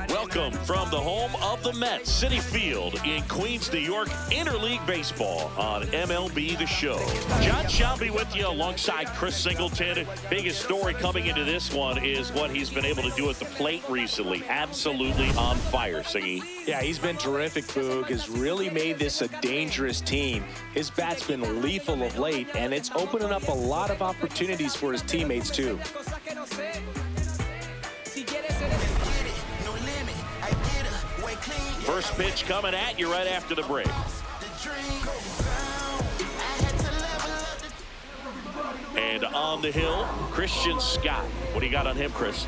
Welcome from the home of the Mets, Citi Field in Queens, New York, Interleague Baseball on MLB The Show. John Shelby with you alongside Chris Singleton. Biggest story coming into this one is what he's been able to do at the plate recently. Absolutely on fire, Singy. Yeah, he's been terrific, Boog. Has really made this a dangerous team. His bat's been lethal of late, and it's opening up a lot of opportunities for his teammates, too. First pitch coming at you right after the break. And on the hill, Christian Scott. What do you got on him, Chris?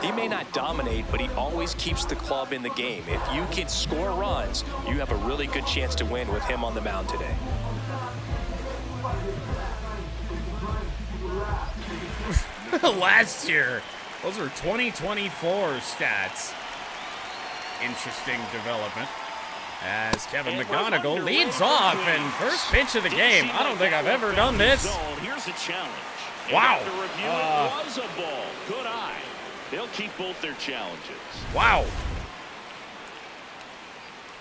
He may not dominate, but he always keeps the club in the game. If you can score runs, you have a really good chance to win with him on the mound today. Last year, those were 2024 stats. Interesting development as Kevin McGonigal leads off and first pitch of the game. I don't think I've ever done this. Here's a challenge. Wow. It was a ball. Good eye. They'll keep both their challenges. Wow.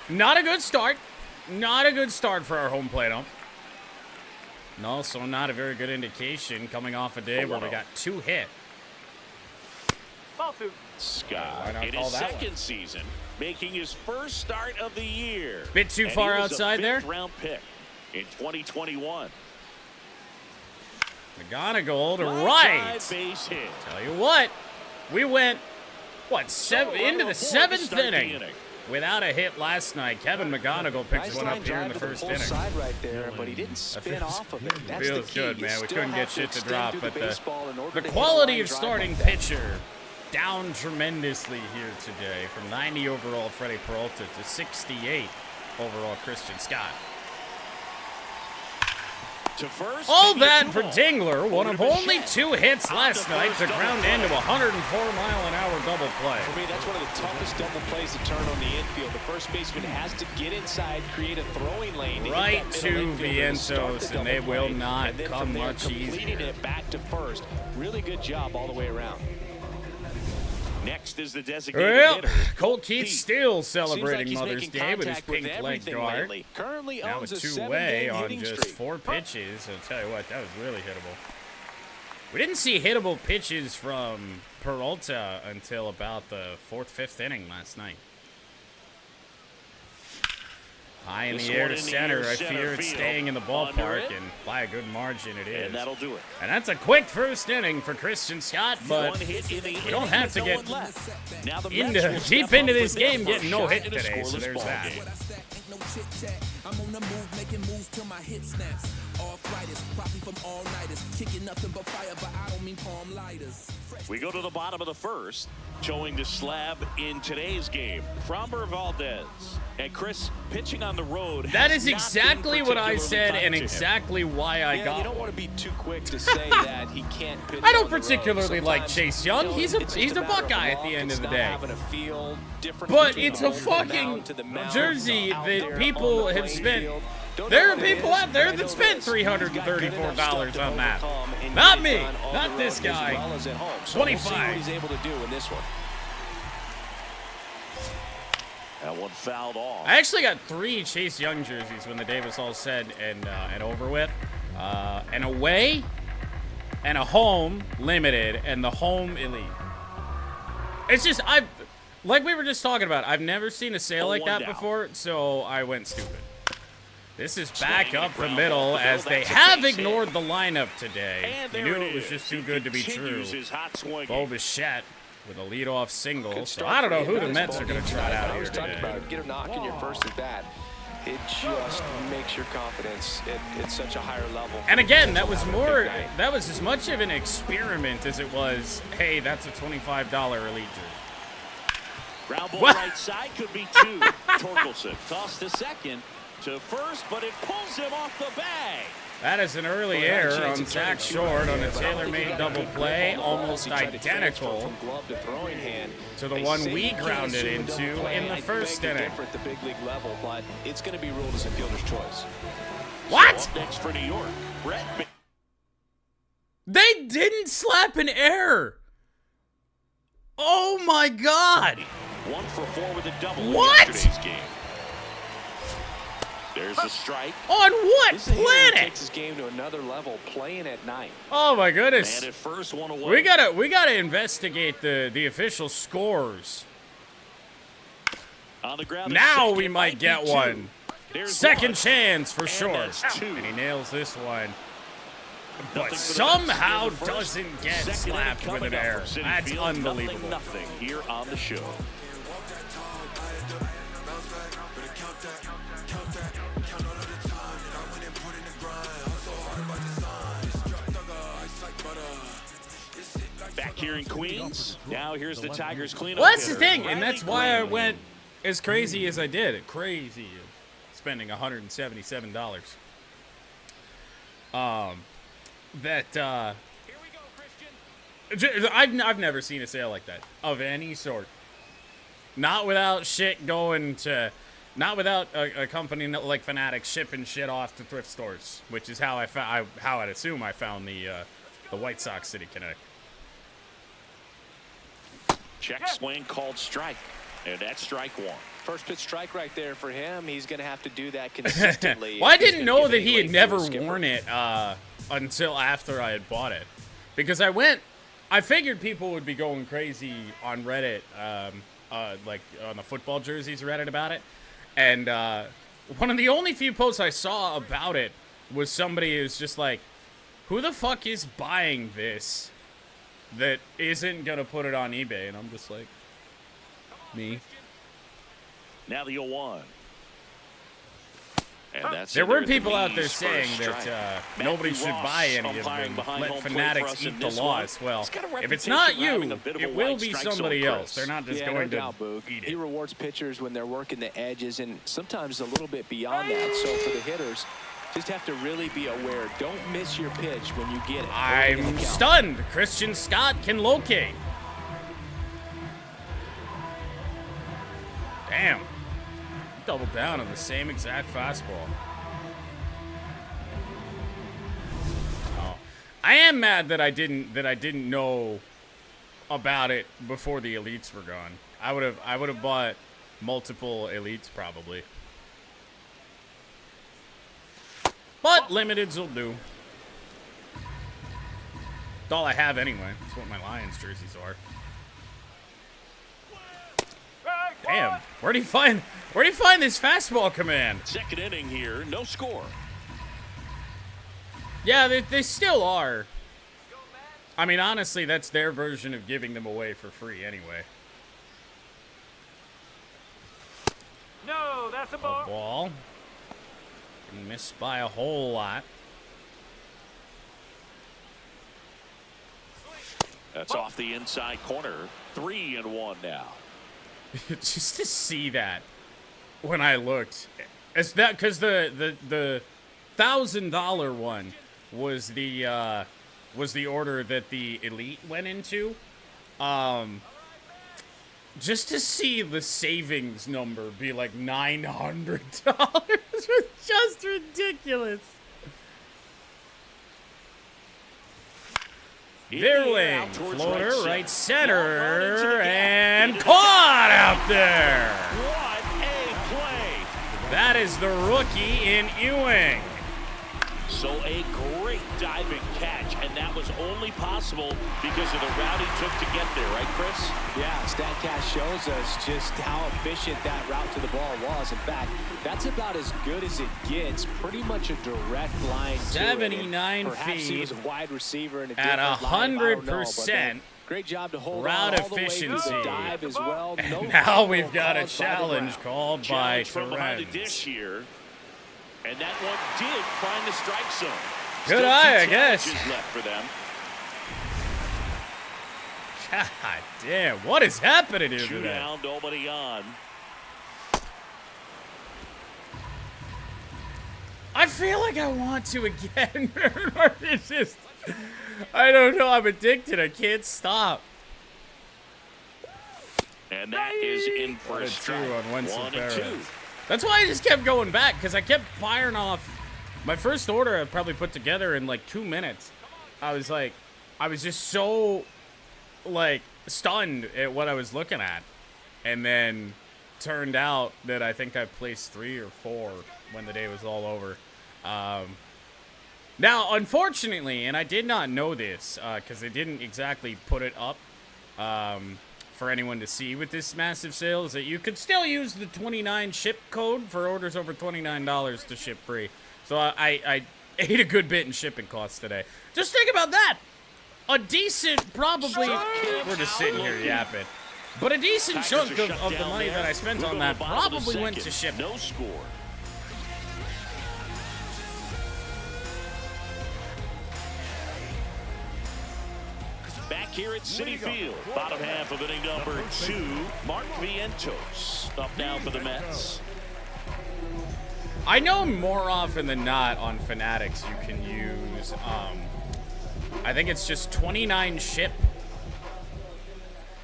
Not a good start. Not a good start for our home plate ump. And also not a very good indication coming off a day where we got 2 hit. Scott in his second season, making his first start of the year. Bit too far outside there. Round pick in 2021. McGonigal to right. Base hit. Tell you what, we went into the 7th inning without a hit last night. Kevin McGonigal picked one up here in the first inning. Side right there, but he didn't spin off of it. That's feels the key. good, man. We couldn't get shit to drop, but the the quality of starting pitcher down tremendously here today from 90 overall Freddie Peralta to 68 overall Christian Scott. To first, all that for Dingler, one of only 2 hits last night to ground into a 104-mile-an-hour double play. For me, that's one of the toughest double plays to turn on the infield. The first baseman has to get inside, create a throwing lane. Right to Vientos, and they will not come much easier. It back to first. Really good job all the way around. Next is the designated hitter. Colt Keats still celebrating like Mother's Day with his pink leg guard. Now a 2-way on just 4 pitches. I'll tell you what, that was really hittable. We didn't see hittable pitches from Peralta until about the 4th, 5th inning last night. High in the air to center. I fear it's staying in the ballpark, and by a good margin it is. And that'll do it. And that's a quick first inning for Christian Scott, but we don't have to get deep into this game getting no hit today, so there's that. I'm on the move, making moves till my hit snaps. Arthritis, probably from all nighters. Kicking nothing but fire, but I don't mean palm lighters. We go to the bottom of the first, showing the slab in today's game. Framber Valdez and Chris pitching on the road. That is exactly what I said and exactly why I got. You don't want to be too quick to say that he can't pitch. I don't particularly like Chase Young. He's a Buckeye at the end of the day. But it's a fucking jersey that people have spent. There are people out there that spent $334 on that. Not me. Not this guy. 25. That one fouled off. I actually got 3 Chase Young jerseys when the day was all said and over with. An away, and a home limited, and the home elite. It's just, like we were just talking about, I've never seen a sale like that before, so I went stupid. This is back up the middle as they have ignored the lineup today. You knew it was just too good to be true. Bo Bichette with a leadoff single. So I don't know who the Mets are going to trot out here today. Get a knock in your first at bat. It just makes your confidence at such a higher level. And again, that was as much of an experiment as it was, hey, that's a $25 elite jersey. Ground ball right side could be 2. Torkelson tossed to second. To first, but it pulls him off the bag. That is an early error on Zach Short on a tailor-made double play, almost identical to the one we grounded into in the first inning. At the big league level, but it's going to be ruled as a fielder's choice. What? Next for New York, Brett. They didn't slap an error. Oh my God. 1 for 4 with a double What? in yesterday's game. There's the strike. On what This hitter planet? takes his game to another level, playing at night. Oh my goodness. And at first, 1 away. We gotta investigate the official scores. On the ground. Now we might get one. There's Second one. chance for And sure. that's 2. And he nails this one. Nothing But for the somehow Mets in the first. doesn't get Second slapped inning with an coming up error. from Citi That's Field. unbelievable. Nothing here on the show. Back here in Queens. Now here's the Tigers cleanup. Well, that's the hitter, thing, and Riley that's why I Green. went as crazy as I did. Crazy, spending $177. I've never seen a sale like that of any sort. Not without shit going to, not without a company like Fanatics shipping shit off to thrift stores, which is how how I'd assume I found the White Sox City Connect. Check swing called strike. And that's strike 1. First pitch strike right there for him. He's going to have to do that consistently. Well, I if he's didn't gonna know get that any he had life never to the skipper. worn it until after I had bought it. Because I figured people would be going crazy on Reddit, like on the football jerseys Reddit about it. And one of the only few posts I saw about it was somebody who's just like, who the fuck is buying this that isn't going to put it on eBay? And I'm just like, me. Now the 0-1. And that's There in were at the people out there knees for a saying strike. that Matthew nobody should Ross buy any of umpiring them. behind Let home plate for Fanatics us in eat the this one. loss. Well, He's got a if it's reputation not for having you, a bit of a it will white be strike zone, somebody Chris. else. They're not just Yeah, going no to doubt, Boog. eat He it. rewards pitchers when they're working the edges and sometimes a little bit beyond that. So for the hitters, just have to really be aware. Don't miss your pitch when you get it. Early in the I'm count. stunned. Christian Scott can locate. Damn. Double down on the same exact fastball. Oh. I am mad that I didn't know about it before the elites were gone. I would have bought multiple elites probably. But limiteds will do. That's all I have anyway. That's what my Lions jerseys are. Damn. Where'd he find this fastball command? Second inning here, no score. Yeah, they still are. I mean, honestly, that's their version of giving them away for free anyway. No, that's a A ball. ball. Missed by a whole lot. That's off the inside corner. 3-1 now. Just to see that when I looked, it's that because the $1,000 one was the order that the elite went into. Just to see the savings number be like $900 was just ridiculous. Virling, Out towards floater, right right center. Run into the center, gap. and Into the caught out there. What a play. That is the rookie in Ewing. So a great diving catch, and that was only possible because of the route he took to get there, right, Chris? Yeah, StatCast shows us just how efficient that route to the ball was. In fact, that's about as good as it gets. Pretty much a direct line to it. 79 And perhaps he was a feet wide receiver in a at different line, I don't know, but 100%. great job to hold Route on all the way to efficiency. the dive as well. No And now foul we've got a called by the challenge ground. called by Challenge from behind the Terrence. dish here. And that one did find the strike zone. Good Still eye, two I guess. challenges left for them. God damn, what is happening here Two today? down, nobody on. I feel like I want to again. It's just, I don't know, I'm addicted. I can't stop. And that is in for What a a two strike. on Winston 1-2. Perez. That's why I just kept going back, because I kept firing off. My first order I probably put together in like 2 minutes. I was just so, like, stunned at what I was looking at. And then turned out that I think I placed 3 or 4 when the day was all over. Now, unfortunately, and I did not know this, because they didn't exactly put it up for anyone to see with this massive sale, is that you could still use the 29 ship code for orders over $29 to ship free. So I ate a good bit in shipping costs today. Just think about that. A decent, probably, we're just sitting here yapping, but a decent chunk of the money that I spent on that probably went to shipping. No score. Back here at Citi Field, bottom half of inning number 2, Mark Vientos up now for the Mets. I know more often than not on Fanatics you can use, I think it's just 29 ship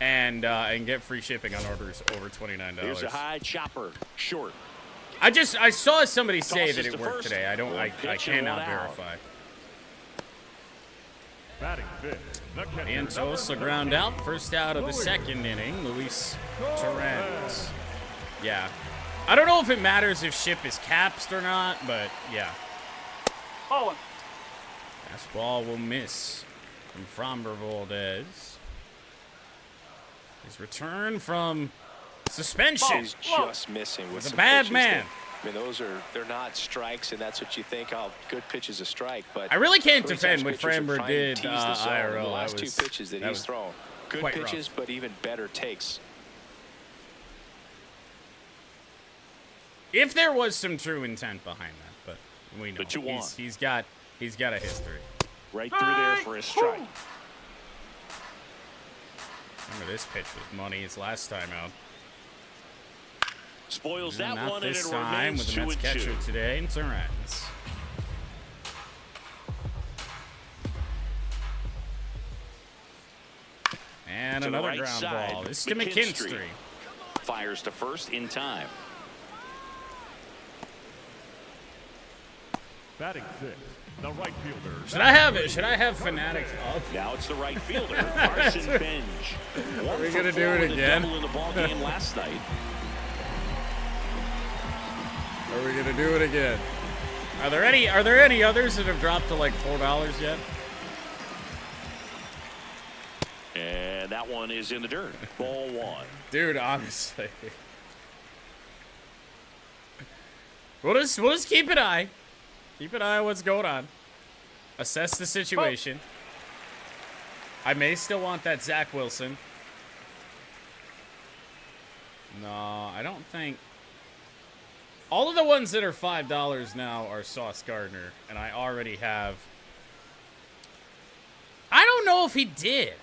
and get free shipping on orders over $29. Here's a high chopper, short. I saw somebody say that it worked today. I cannot verify. Batting fifth. Vientos will ground out. First out of the second inning, Luis Torrens. Yeah. I don't know if it matters if ship is capped or not, but yeah. Fastball will miss from Framber Valdez. His return from suspension. He's just missing with He's a some bad pitches man. I mean, they're not strikes, and that's what you think. Oh, good pitch is a strike, but I really can't sometimes defend what pitchers are Framber trying to did tease the zone. IRL. The last 2 pitches that he's thrown, good quite pitches, rough. but even better takes. If there was some true intent behind that, but we know But you won. he's got a history. Right through there for a strike. Remember, this pitch was money his last time out. Spoils And that not one, and this it time remains with the Mets 2-2. catcher today, and Torrens. And To the another right ground side, ball. This is to McKinstry. McKinstry. Fires to first in time. Batting sixth. The right fielder. Should I have Fanatics up? Now it's the right fielder, Carson Benj. Are we gonna do it again? Double in the ball game last night. Are we gonna do it again? Are there any others that have dropped to like $4 yet? And that one is in the dirt. Ball 1. Dude, honestly. We'll just keep an eye. Keep an eye on what's going on. Assess the situation. I may still want that Zach Wilson. No, I don't think. All of the ones that are $5 now are Sauce Gardner, and I already have. I don't know if he did.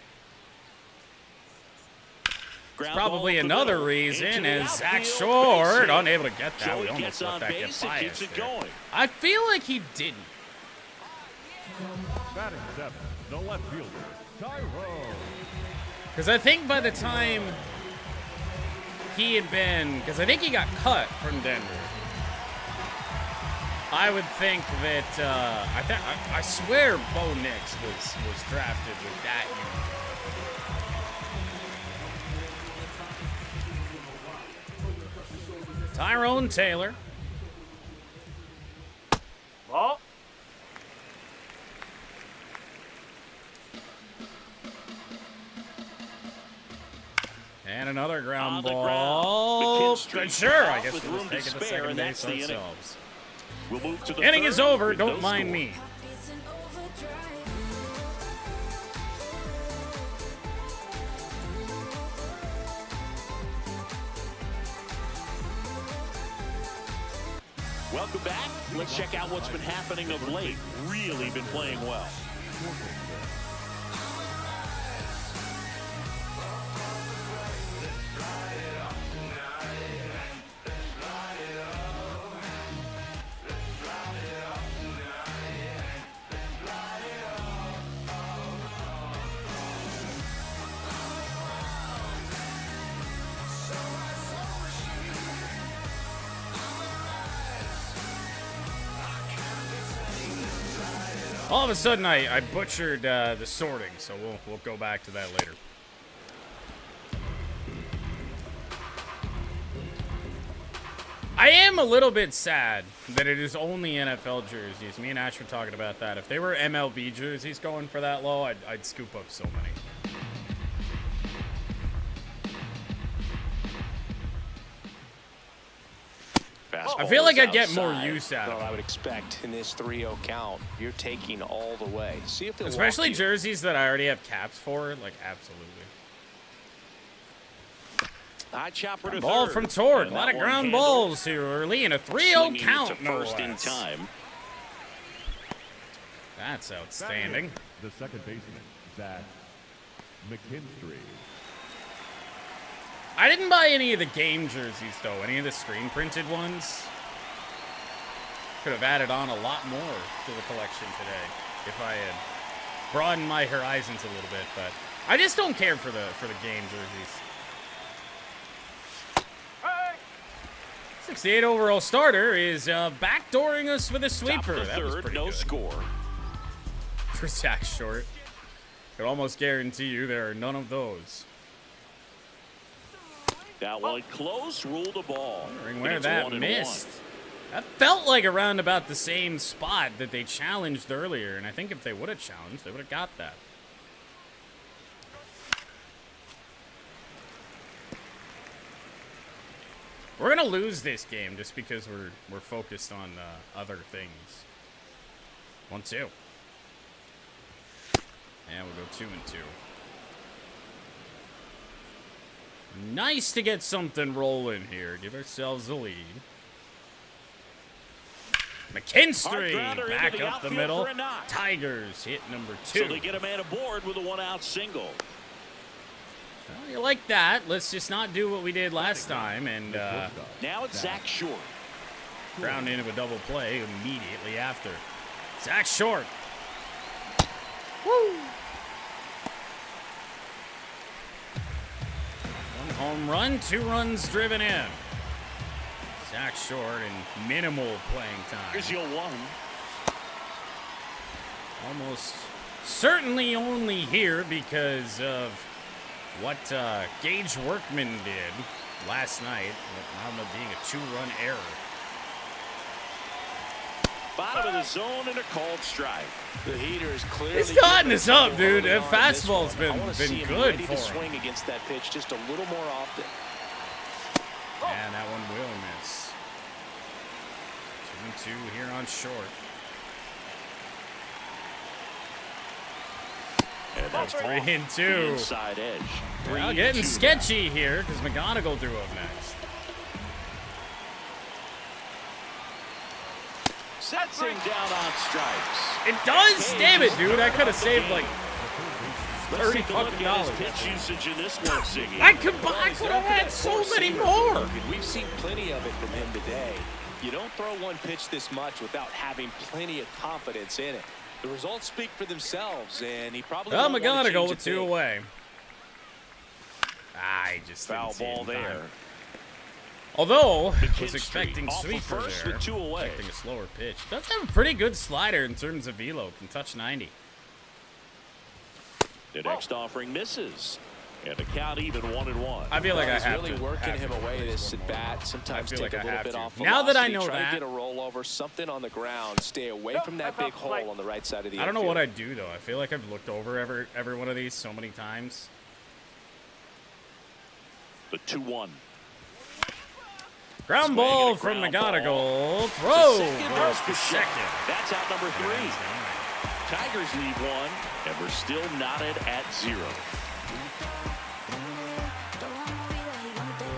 Ground Probably ball up the another middle. reason Into the is Zach outfield, Short base hit. unable to get that. Joey We almost gets let on that get base and by keeps us it there. going. I feel like he didn't. Batting seventh. The left fielder. Tyrone. Because I think by the time he had been, because I think he got cut from Denver. I would think that I swear Bo Nix was drafted with that unit. Tyrone Taylor. Ball. And another ground On the ball. ground. McKinstry Sure, I off guess with we'll room take to it to spare, second and base that's the inning. ourselves. We'll move to the Inning third is over. with Don't no mind score. me. Welcome back. Let's check out what's been happening of late. Really been playing well. All of a sudden, I butchered the sorting, so we'll go back to that later. I am a little bit sad that it is only NFL jerseys. Me and Ash were talking about that. If they were MLB jerseys going for that low, I'd scoop up so many. I feel like I'd get more use out of it. I would expect in this 3-0 count, you're taking all the way. See if especially jerseys that I already have caps for, like absolutely. Ball from Torg. A lot of ground balls here early in a 3-0 count. No first in time. That's outstanding. The second baseman, Zach McKinstry. I didn't buy any of the game jerseys, though. Any of the screen printed ones. Could have added on a lot more to the collection today if I had broadened my horizons a little bit. But I just don't care for the game jerseys. 68 overall starter is backdooring us with a sweeper. That was pretty good. Score. For Zach Short. Could almost guarantee you there are none of those. That one close, ruled the ball. Wondering where that missed. That felt like around about the same spot that they challenged earlier, and I think if they would have challenged, they would have got that. We're gonna lose this game just because we're focused on other things. 1-2. And we'll go 2-2. Nice to get something rolling here. Give ourselves a lead. McKinstry back up the middle. Tigers hit number 2. So they get a man aboard with a 1-out single. Well, you like that. Let's just not do what we did last time. And now it's Zach Short. Ground into a double play immediately after. Zach Short. Woo! Home run, 2 runs driven in. Zach Short in minimal playing time. Here's your 1. Almost certainly only here because of what Gage Workman did last night. With being a 2-run error. Bottom of the zone and a called strike. The heater is clearly. It's hotting us up, dude. That fastball's been good for him. Swing against that pitch just a little more often. And that one will miss. 2-2 here on Short. And that's 3-2. Inside edge. Well, getting sketchy here because McGonigal threw up next. Sets him down on strikes. It does, damn it, dude. I could have saved like $30 fucking. Pitch usage in this one, Ziggy. I could have had so many more. We've seen plenty of it from him today. You don't throw one pitch this much without having plenty of confidence in it. The results speak for themselves, and he probably. Well, McGonigal with 2 away. I just foul ball there. Although, was expecting sweeper first there, with 2 away. expecting a slower pitch. Does have a pretty good slider in terms of velo. Can touch 90. The next offering misses. And the count even 1-1. I feel like I have really to. working him away this at bat. Sometimes take like a little bit off. Now that I know try that, to get a rollover, something on the ground. Stay away from that big hole on the right side of the. I don't know what I'd do though. I feel like I've looked over every one of these so many times. The 2-1. Ground ball from McGonigal. Throw for second. That's out number 3. Tigers lead 1, and we're still knotted at 0.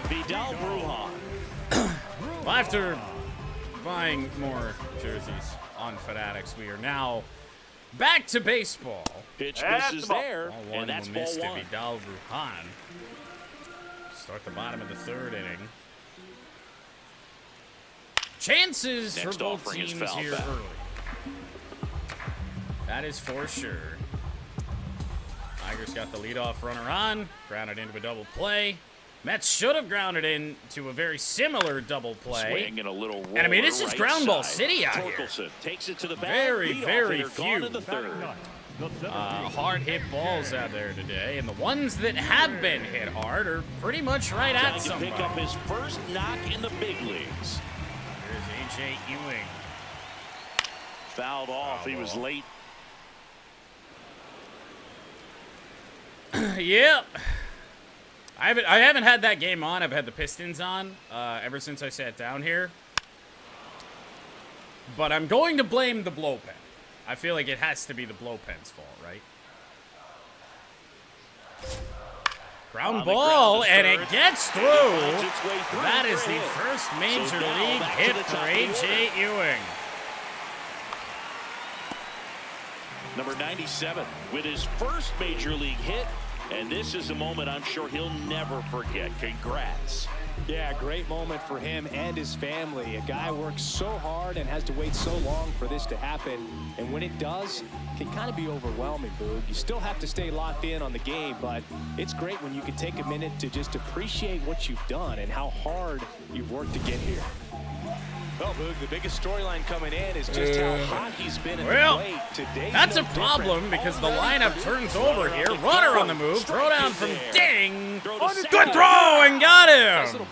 Vidal Brujan. Well, after buying more jerseys on Fanatics, we are now back to baseball. Pitch misses there, Ball and that's will ball miss to 1. Vidal Brujan. Start the bottom of the 3rd inning. Chances Next for both offering is teams foul here back. early. That is for sure. Tigers got the leadoff runner on, grounded into a double play. Mets should have grounded into a very similar double play. Swing and a little roller And I mean, this is right ground ball side. city out here. Torkelson takes it to the back. Very, Leadoff very hitter gone few. in the third. Hard hit balls out there today, and the ones that have been hit hard are pretty much right Trying at to somebody. pick up his first knock in the big leagues. Here's A.J. Ewing. Fouled off. He was late. Yep. I haven't had that game on. I've had the Pistons on ever since I sat down here. But I'm going to blame the Blowpen. I feel like it has to be the Blowpen's fault, right? Ground ball, and it gets through. That is the first major league hit for A.J. Ewing. Number 97 with his first major league hit. And this is a moment I'm sure he'll never forget. Congrats. Yeah, great moment for him and his family. A guy works so hard and has to wait so long for this to happen. And when it does, it can kind of be overwhelming, Boog. You still have to stay locked in on the game, but it's great when you can take a minute to just appreciate what you've done and how hard you've worked to get here. Well, Boog, the biggest storyline coming in is just how hot he's been in the plate today. That's a problem because the lineup turns over here. Runner on the move. Throw down from Ding. Good throw and got him.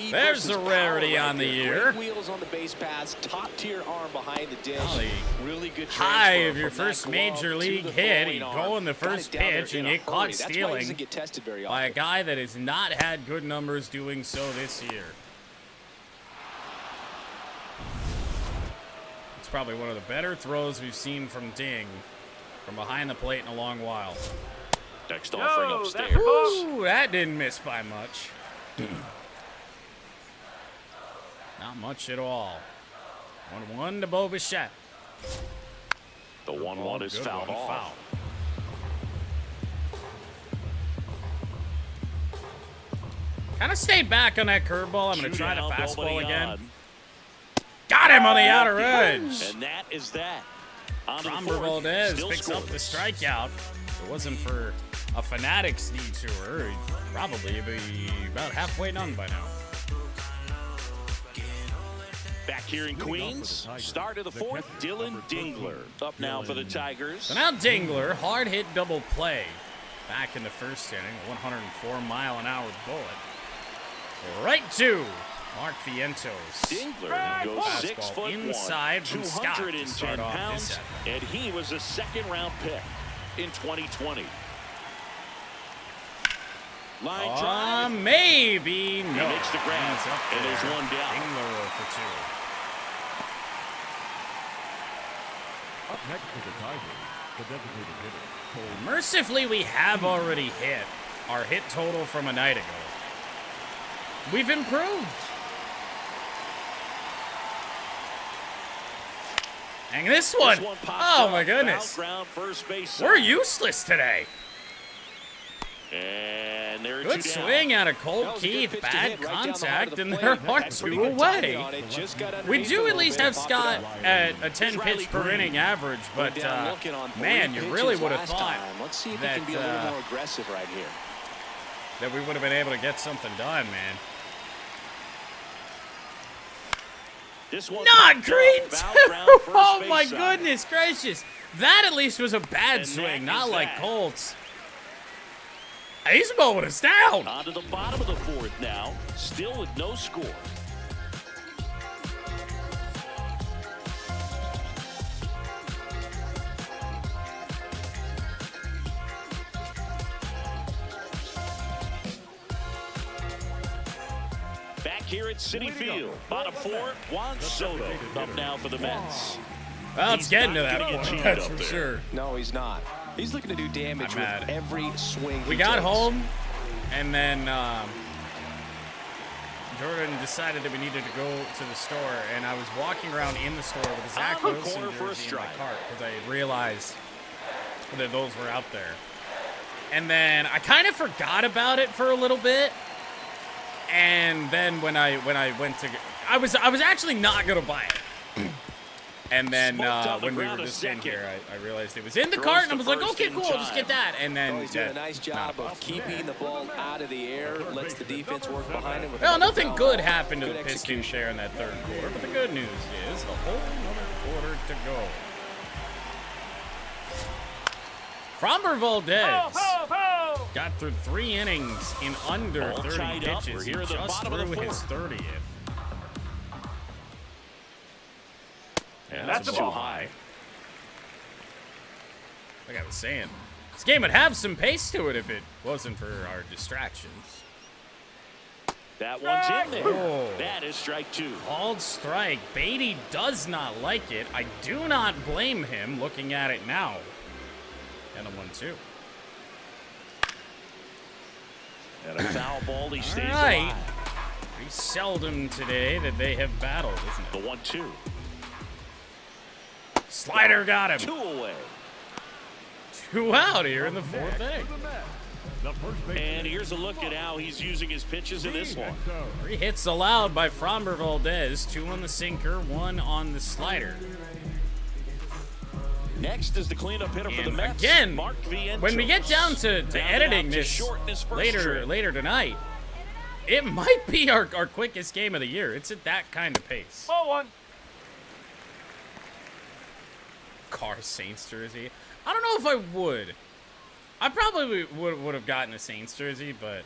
There's the rarity on the year. Wheels on the base pass, top tier arm behind the dish. Really good high of your first major league hit. You go in the first pitch and get caught stealing by a guy that has not had good numbers doing so this year. It's probably one of the better throws we've seen from Ding from behind the plate in a long while. Next offering upstairs. Ooh, that didn't miss by much. Not much at all. 1-1 to Bo Bichette. The 1-1 is fouled off. Kind of stayed back on that curveball. I'm going to try the fastball again. Got him on the outer edge. And that is that. Framber Valdez picks up the strikeout. If it wasn't for a Fanatics detour, he'd probably be about halfway done by now. Back here in Queens, start of the fourth, Dylan Dingler up now for the Tigers. So now Dingler, hard hit double play. Back in the first inning, 104-mile-an-hour bullet. Right to Mark Vientos. Dingler goes 6'1", inside from Scott to 210 start off pounds, this and he was a second-round pick in 2020. Line drive. Maybe no. He makes the grab, and there's one down. Dingler for two. Up next for the Tigers, the designated hitter. Mercifully, we have already hit our hit total from a night ago. We've improved. And this one, oh my goodness. We're useless today. And there are Good swing out of Cole Keith, bad contact, and there are two away. We do at least have Scott at a 10 pitch per inning average, but man, you really would have thought that we would have been able to get something done, man. Not green too! Oh my goodness gracious! That at least was a bad swing, not like Colt's. He's mowing us down. On to the bottom of the fourth now, still with no score. Back here at Citi Field, bottom four, Juan Soto up now for the Mets. Well, it's getting to that point, that's for sure. No, he's not. He's looking to do damage with every swing. We got home, and then Jordan decided that we needed to go to the store, and I was walking around in the store with a Zach Wilson jersey in my cart because I had realized that those were out there. And then I kind of forgot about it for a little bit, and then when I went to, I was actually not gonna buy it. And then Smoked on the when we were ground just a in second. here, I realized it was in the Throws cart, and I to was like, first okay, in cool, I'll just time. get that. And then He's doing a nice job of keeping the ball out of the air, lets the defense work behind him. With well, another nothing foul good ball. happened to Good the Pistons execution. there in that third quarter, but the good news is a whole another quarter to go. Framber Valdez got through 3 innings in under All 30 tied up. We're pitches. He here at the just bottom of the threw his fourth. 30th. And that's too a ball. high. Like I was saying, this game would have some pace to it if it wasn't for our distractions. That one's in there. Oh. That is strike 2. Called strike. Beatty does not like it. I do not blame him looking at it now. And a 1-2. And a foul ball. He stays right. alive. Pretty seldom today that they have battled, isn't The it? 1-2. Slider got him. 2 away. 2 out here in the 4th inning. The first base And here's a look at how he's using his pitches in this one. 3 hits allowed by Framber Valdez. 2 on the sinker, 1 on the slider. Next is the cleanup hitter for the And Mets. again, Mark Vientos. when we get down to Grounded editing out to this shorten his first trip. later tonight, it might be our quickest game of the year. It's at that kind of pace. Ball one. Car Saints jersey. I don't know if I would. I probably would have gotten a Saints jersey, but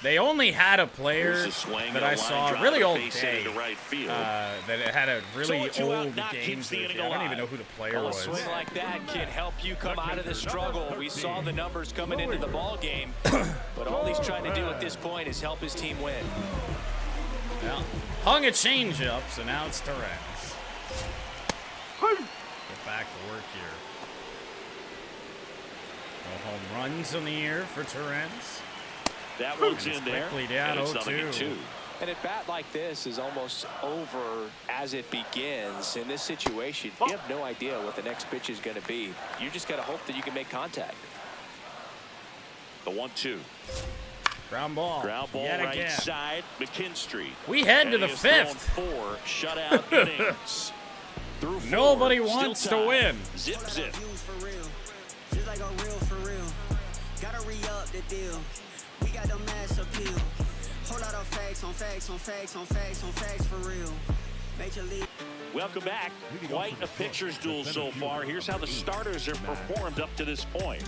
they only had a player Here's a swing that and a I line saw drive really to old base day into right field. that it had a really So a 2 out old knock game keeps the jersey. inning I don't alive. even know who the player Well, a was. swing like that can help you come out of the struggle. We saw the numbers coming into the ball game, but all he's trying to do at this point is help his team win. Well, hung a changeup, so now it's Torres. Get back to work here. No home runs on the year for Torres. That one's And it's in there. quickly down and it's nothing 0-2. at 2. And a bat like this is almost over as it begins. In this situation, you have no idea what the next pitch is going to be. You just got to hope that you can make contact. The 1-2. Ground ball. Ground ball Yet right again. side. McKinstry. We head And to he the has thrown 5th. 4 shutout innings. Through 4, Nobody still wants to tied. win. Zip, zip. For real. Just like a real for real. Gotta re-up the deal. We got the mass appeal. Whole lot of facts on facts on facts on facts on facts for real. Major league. Welcome back. Quite a pitcher's duel so far. Here's how the starters have performed up to this point.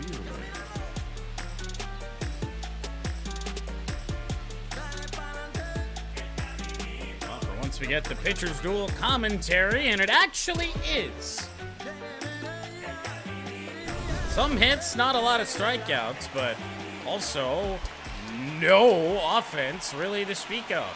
Well, for once we get the pitcher's duel commentary, and it actually is. Some hits, not a lot of strikeouts, but also no offense really to speak of.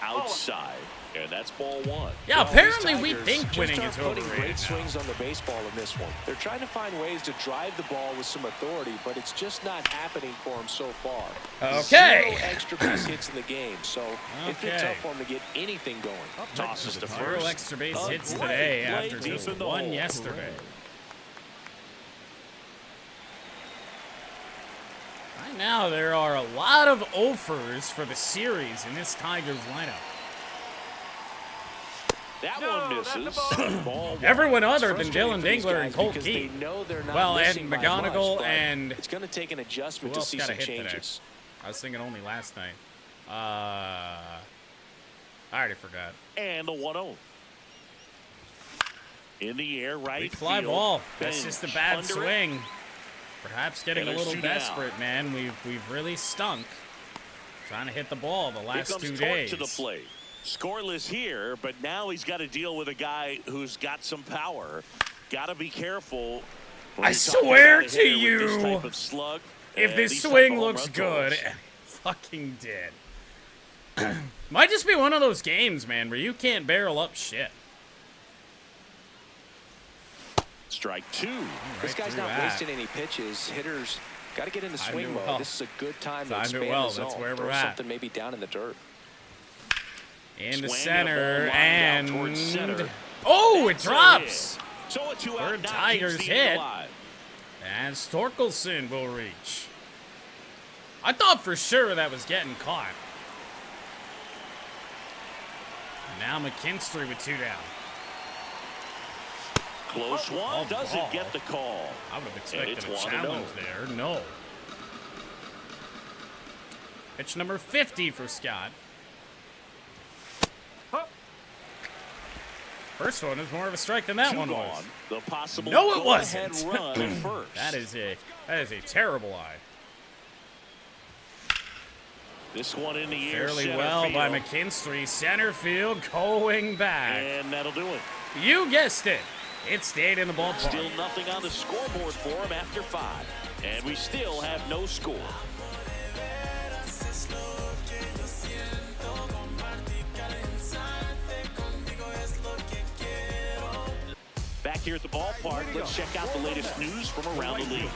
Outside. And that's ball 1. Yeah, Well, apparently these we Tigers think just winning aren't is putting overrated. great swings on the baseball in this one. They're trying to find ways to drive the ball with some authority, but it's just not happening for them so far. Okay. 0 extra base hits in the game, so it's been Okay. tough for them to get anything going. Tosses to 0 first. extra base hits Great today play after deep just in the 1 hole. yesterday. Right now, there are a lot of offers for the series in this Tigers lineup. That one misses. Ball 1. Everyone other than Frustrating Dylan for these Dingler guys and Colt because Key. they know they're not Well, and missing by much, McGonigal but and it's going to take an adjustment who to else see got a some hit today? changes. I was thinking only last night. I already forgot. And the 1-0. In the air, right Weak fly field. ball. That's Bench just a bad under it. swing. Perhaps getting a And there's little 2 down. desperate, man. We've really stunk. Trying to hit the ball the Here last comes 2 Tork days. to the plate. Scoreless here, but now he's got to deal with a guy who's got some power. Got to be careful. when I you're talking swear about a to hitter with you, this type of slug If and this these type swing of home looks run good, totals. and it fucking did. Might just be one of those games, man, where you can't barrel up shit. Strike 2. This guy's through not that. wasting any pitches. Hitters got to get in the Timed swing it mode. well. This is a good time to Timed it expand well. the zone. That's where we're Throw at. something maybe down in the dirt. In the Swing, center, the ball lined and... out towards center. Oh, it That's a drops! hit. So a 2 out Third knock Tigers keeps the inning hit. alive. And Storkelson will reach. I thought for sure that was getting caught. Now McKinstry with 2 down. Close one, doesn't get the call. I would have expected it's a 1-0. challenge there. No. Pitch number 50 for Scott. First one is more of a strike than that one was. The possible No, it wasn't. run at first. That is a terrible eye. This one in the air. Fairly well by McKinstry. Center field going back. And that'll do it. You guessed it. It stayed in the ballpark. Still nothing on the scoreboard for him after 5. And we still have no score. Back here at the ballpark, let's check out the latest news from around the league.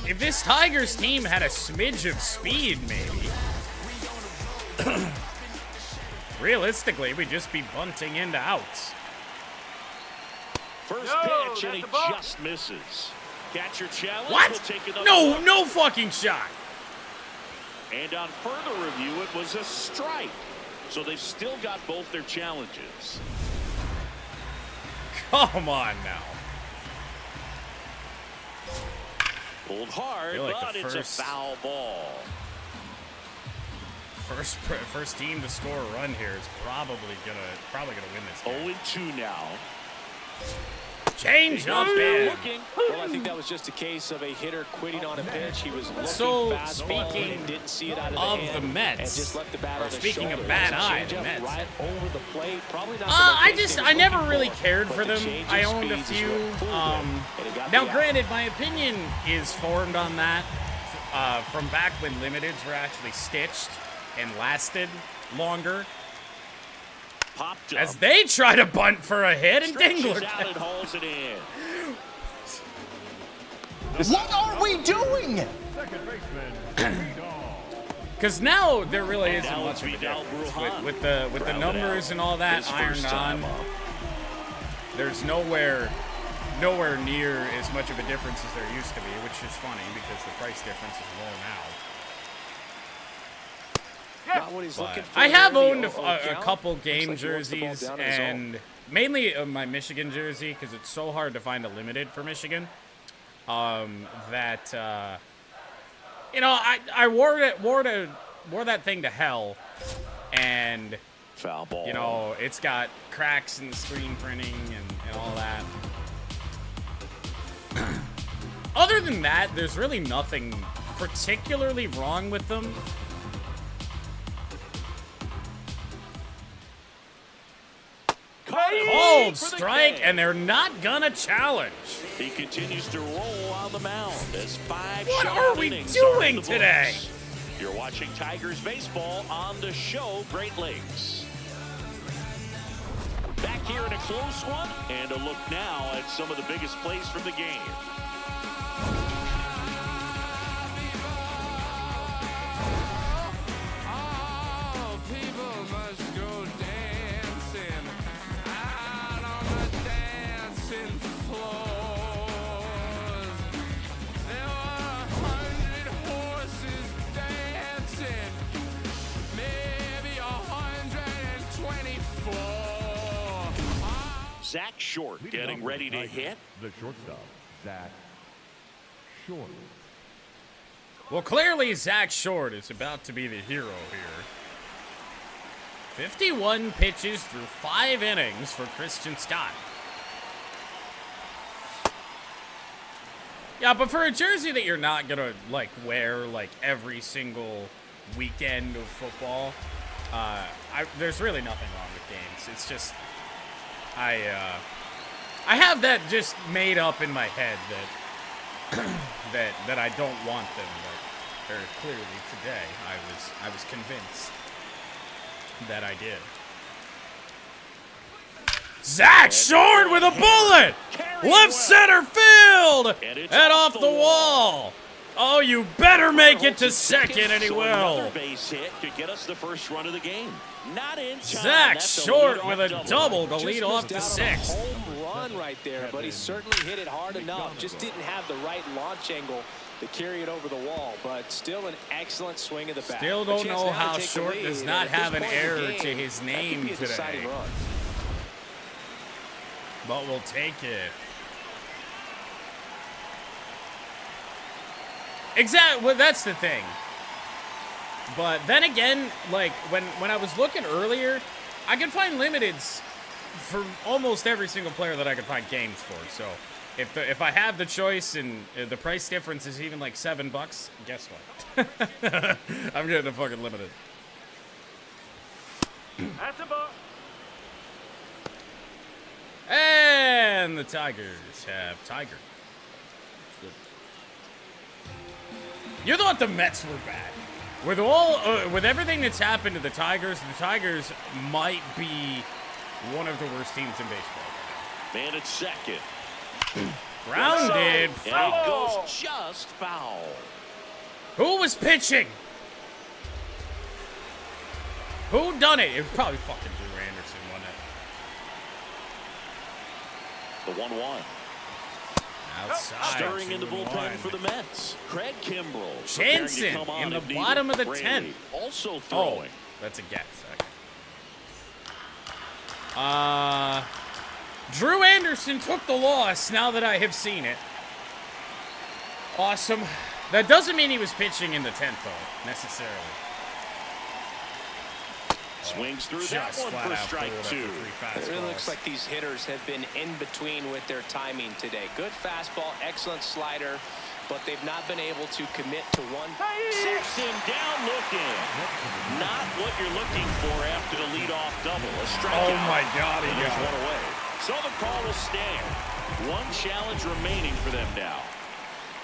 If this Tigers team had a smidge of speed, maybe. Realistically, we'd just be bunting into outs. First pitch, and he just misses. Catcher challenge. What? Will take another No, look. no fucking shot. And on further review, it was a strike. So they've still got both their challenges. Come on now. Pulled hard, Feel like but the it's first- a foul ball. First team to score a run here is probably gonna win this game. 0-2 now. Change up in. Well, I think that was just a case of a hitter quitting on a pitch. He was looking So, fastball speaking and didn't see it out of of the hand the Mets, and just left the bat or on the speaking of shoulder. bad It was a eye, the changeup Mets. right over the plate. Probably not I the location I he was never looking really for, cared but for the them. change I in owned a speeds is few. what fooled him, and he got Now, the out. granted, my opinion is formed on that from back when limiteds were actually stitched and lasted longer. Popped up. As they try to bunt for a hit, and Stretches Dingler. out and hauls it in. What are we doing? Second baseman, Because now there really isn't Now much of a it's Vidal difference Brujan. with the Grounded numbers out. and all that His ironed first on. time up. There's nowhere near as much of a difference as there used to be, which is funny because the price difference is low now. Not what he's looking for I have there in owned the a 0-0 count. couple game Looks like he wants the ball jerseys, down in his zone. and mainly my Michigan jersey because it's so hard to find a limited for Michigan. You know, I wore that thing to hell, and Foul ball. you know it's got cracks in the screen printing and all that. Other than that, there's really nothing particularly wrong with them. Cold strike, and they're not gonna challenge. He continues to roll on the mound as 5 What sharp are we innings doing are in the today? books. You're watching Tigers baseball on the show Great Lakes. Back here in a close one, and a look now at some of the biggest plays from the game. Zach Short leading getting off for ready the to Tigers, hit. The shortstop, Zach Short. Well, clearly Zach Short is about to be the hero here. 51 pitches through 5 innings for Christian Scott. Yeah, but for a jersey that you're not gonna like wear like every single weekend of football, there's really nothing wrong with games. It's just I have that just made up in my head that that I don't want them, but very clearly today I was convinced that I did. Zach Short with a bullet! Left center field! And off the wall! Oh, you better make it to second, and he So will. another base hit could get us the first run of the game. Not in time. Zach That's Short leadoff with a double to lead off to Missed out on a sixth. home run run right there, but he certainly hit it hard enough. Just didn't have the right launch angle to carry it over the wall, but still an excellent swing of the bat. Still don't know how Short does not have an error to his name today. But we'll take it. Exactly. Well, that's the thing. But then again, like when I was looking earlier, I could find limiteds for almost every single player that I could find games for. So if I have the choice and the price difference is even like $7, guess what? I'm getting a fucking limited. That's a ball. And the Tigers have Tiger. You thought the Mets were bad. With everything that's happened to the Tigers might be one of the worst teams in baseball. Man at second. Grounded. And it goes just foul. Who was pitching? Who done it? It was probably fucking Drew Anderson, wasn't it? The 1-1. Outside. Stirring in the bullpen for the Mets. Craig Kimbrell. Jansen in the bottom of the 10th. Also throwing. Oh, that's a guess. Drew Anderson took the loss now that I have seen it. Awesome. That doesn't mean he was pitching in the 10th, though, necessarily. Swings through that one for strike 2. It really looks like these hitters have been in between with their timing today. Good fastball, excellent slider, but they've not been able to commit to one. Sets him down looking. Not what you're looking for after the leadoff double. A strikeout. Oh my God, he got got one away. So the call will stand. One challenge remaining for them now.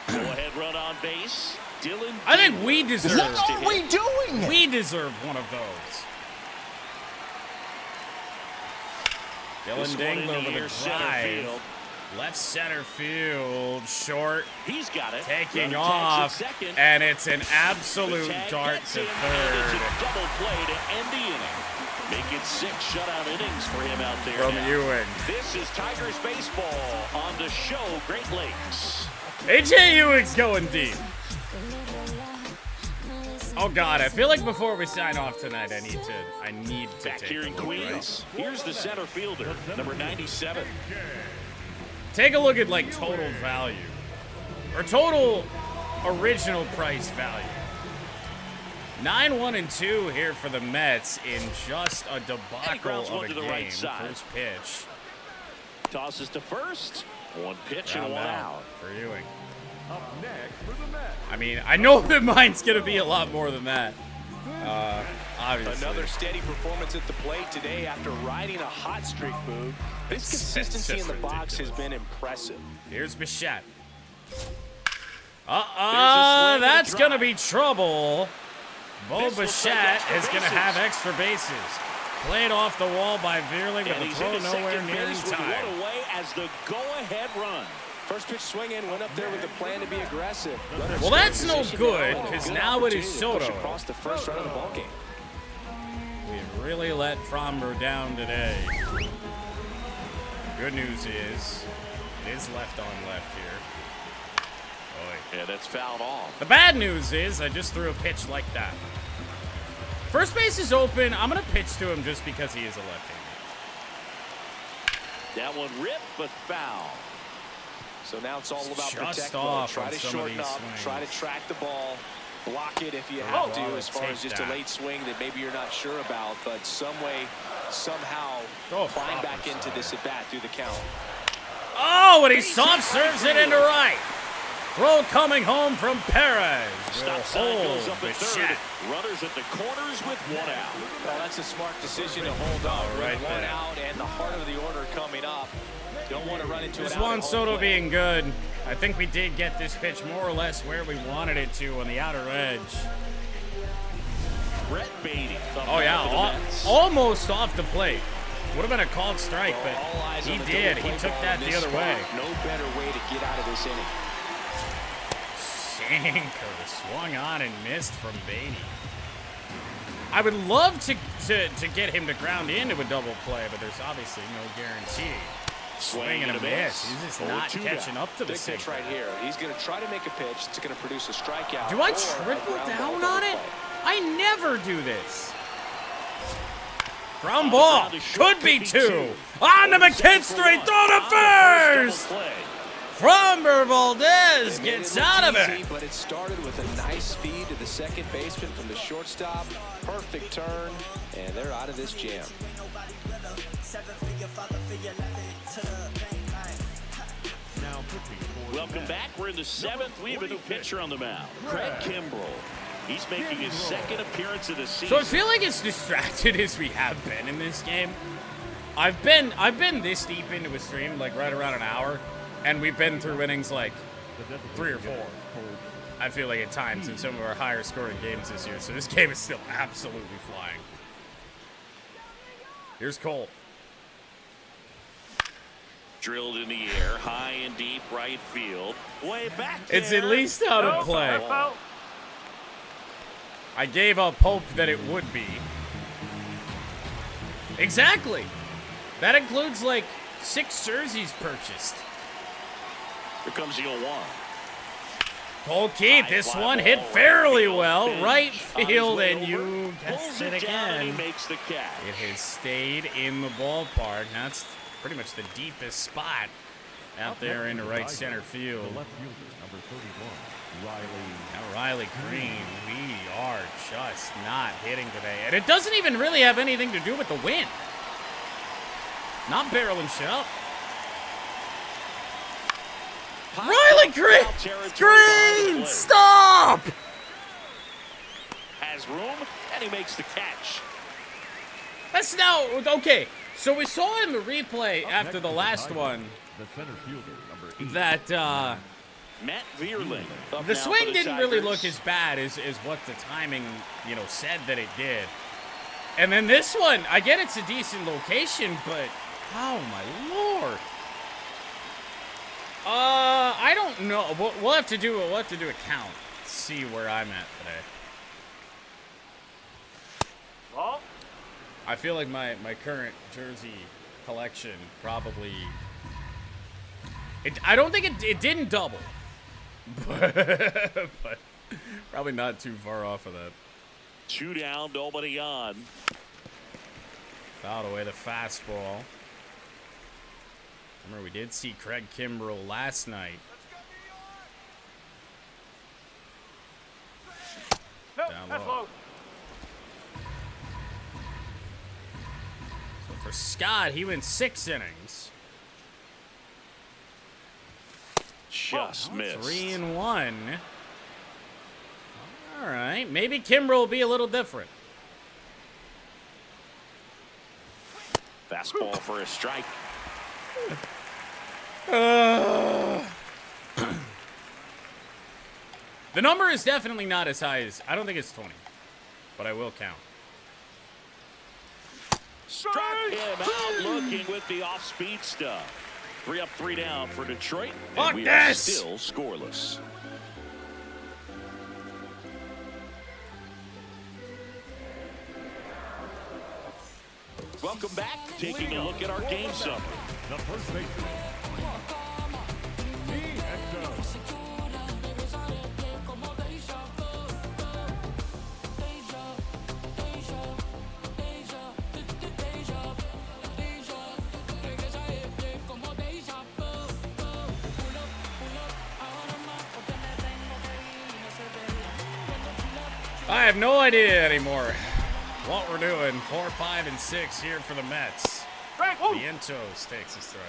Go ahead, run on base. Dylan. I think we deserve. What are we doing? We deserve one of those. Dylan Dingler with a drive. Left center field. Short. He's got it. Taking off. And it's an absolute dart to third. Double play to end the inning. Make it 6 shutout innings for him out there. From Ewing. This is Tigers baseball on the show Great Lakes. AJ Ewing's going deep. Oh God, I feel like before we sign off tonight, I need to Back take here a in look, Queens. right? Here's the center fielder, number 97. Take a look at like total value or total original price value. 9-1-2 here for the Mets in just a debacle of a to the game. right side. First pitch. Tosses to first. One pitch Ground and one out out. for Ewing. Up next for the Mets. I mean, I know that mine's going to be a lot more than that. Obviously. Another steady performance at the plate today after riding a hot streak, Boog. His consistency in the box has been impressive. Here's Bichette. That's going to be trouble. Bo Bichette is going to have extra bases. Played off the wall by Veerling with a throw nowhere near in time. One away as the go-ahead run. First pitch swinging, went up there with a plan to be good. Well, that's no good because now it is Soto. Across the first run of the ball game. We've really let Fromber down today. Good news is it is left on left here. Boy. Yeah, that's fouled off. The bad news is I just threw a pitch like that. First base is open. I'm going to pitch to him just because he is a left-hander. That one ripped, but foul. So now it's all about just protect off mode. Try on to some shorten of these up, swings. try to track the ball, block it if you have to, as far take as just that. a late swing that maybe you're not sure about, but some way, somehow climb back into this at-bat through the count. Oh, and he soft serves it into right. Throw coming home from Perez. Stop sign goes up at third. Bichette. Runners at the corners with one out. Well, that's a smart decision to hold on with right one there. out and the heart of the order coming up. Don't want to run into This it. one Soto being good. I think we did get this pitch more or less where we wanted it to on the outer edge. Brett Beatty. Oh yeah, almost off the plate. Would have been a called strike, but All eyes he on the did. double He play took ball that in the this other spot. way. No better way to get out of this inning. Sinker swung on and missed from Beatty. I would love to get him to ground into a double play, but there's obviously no guarantee. Swing and a miss. He's just not catching up to the big pitch right here. He's going to try to make a pitch that's going to produce a strikeout. Do I triple down on it? I never do this. Ground ball. Could be two. On to McKinstry. Throw to first. Framber Valdez gets out of it. But it started with a nice feed to the second baseman from the shortstop. Perfect turn, and they're out of this jam. Welcome back. We're in the 7th. We have a new pitcher on the mound, Craig Kimbrell. He's making his second appearance of the season. So I feel like as distracted as we have been in this game, I've been this deep into a stream, like right around an hour. And we've been through innings like 3 or 4. I feel like at times in some of our higher scoring games this year. So this game is still absolutely flying. Here's Cole. Drilled in the air, high and deep right field. Way back there. It's at least out of play. I gave up hope that it would be. Exactly. That includes like 6 jerseys purchased. Here comes the 0-1. Cole Keith, this one hit fairly well. Right field, and you guessed it again. He makes the catch. It has stayed in the ballpark. That's pretty much the deepest spot out there in the right center field. The left fielder, number 31, Riley. Now Riley Green, we are just not hitting today. And it doesn't even really have anything to do with the wind. Not barreling shit up. Riley Green! Stop! Has room, and he makes the catch. That's now, okay. So we saw in the replay after the last one The center fielder, number 8. That, Matt Vierling. The swing didn't really look as bad as what the timing, said that it did. And then this one, I get it's a decent location, but, oh my Lord. I don't know. We'll have to do a count. See where I'm at today. Well, I feel like my current jersey collection probably. I don't think it didn't double, but probably not too far off of that. 2 down, nobody on. Fouled away the fastball. Remember, we did see Craig Kimbrell last night. Down low. So for Scott, he went 6 innings. Just missed. 3-1. All right, maybe Kimbrell will be a little different. Fastball for a strike. The number is definitely not as high as, I don't think it's 20, but I will count. Struck him out looking with the off-speed stuff. 3 up, 3 down for Detroit, and we are still scoreless. Welcome back. Taking a look at our game summary. The first baseman. I have no idea anymore what we're doing. 4, 5, and 6 here for the Mets. Vientos takes a strike.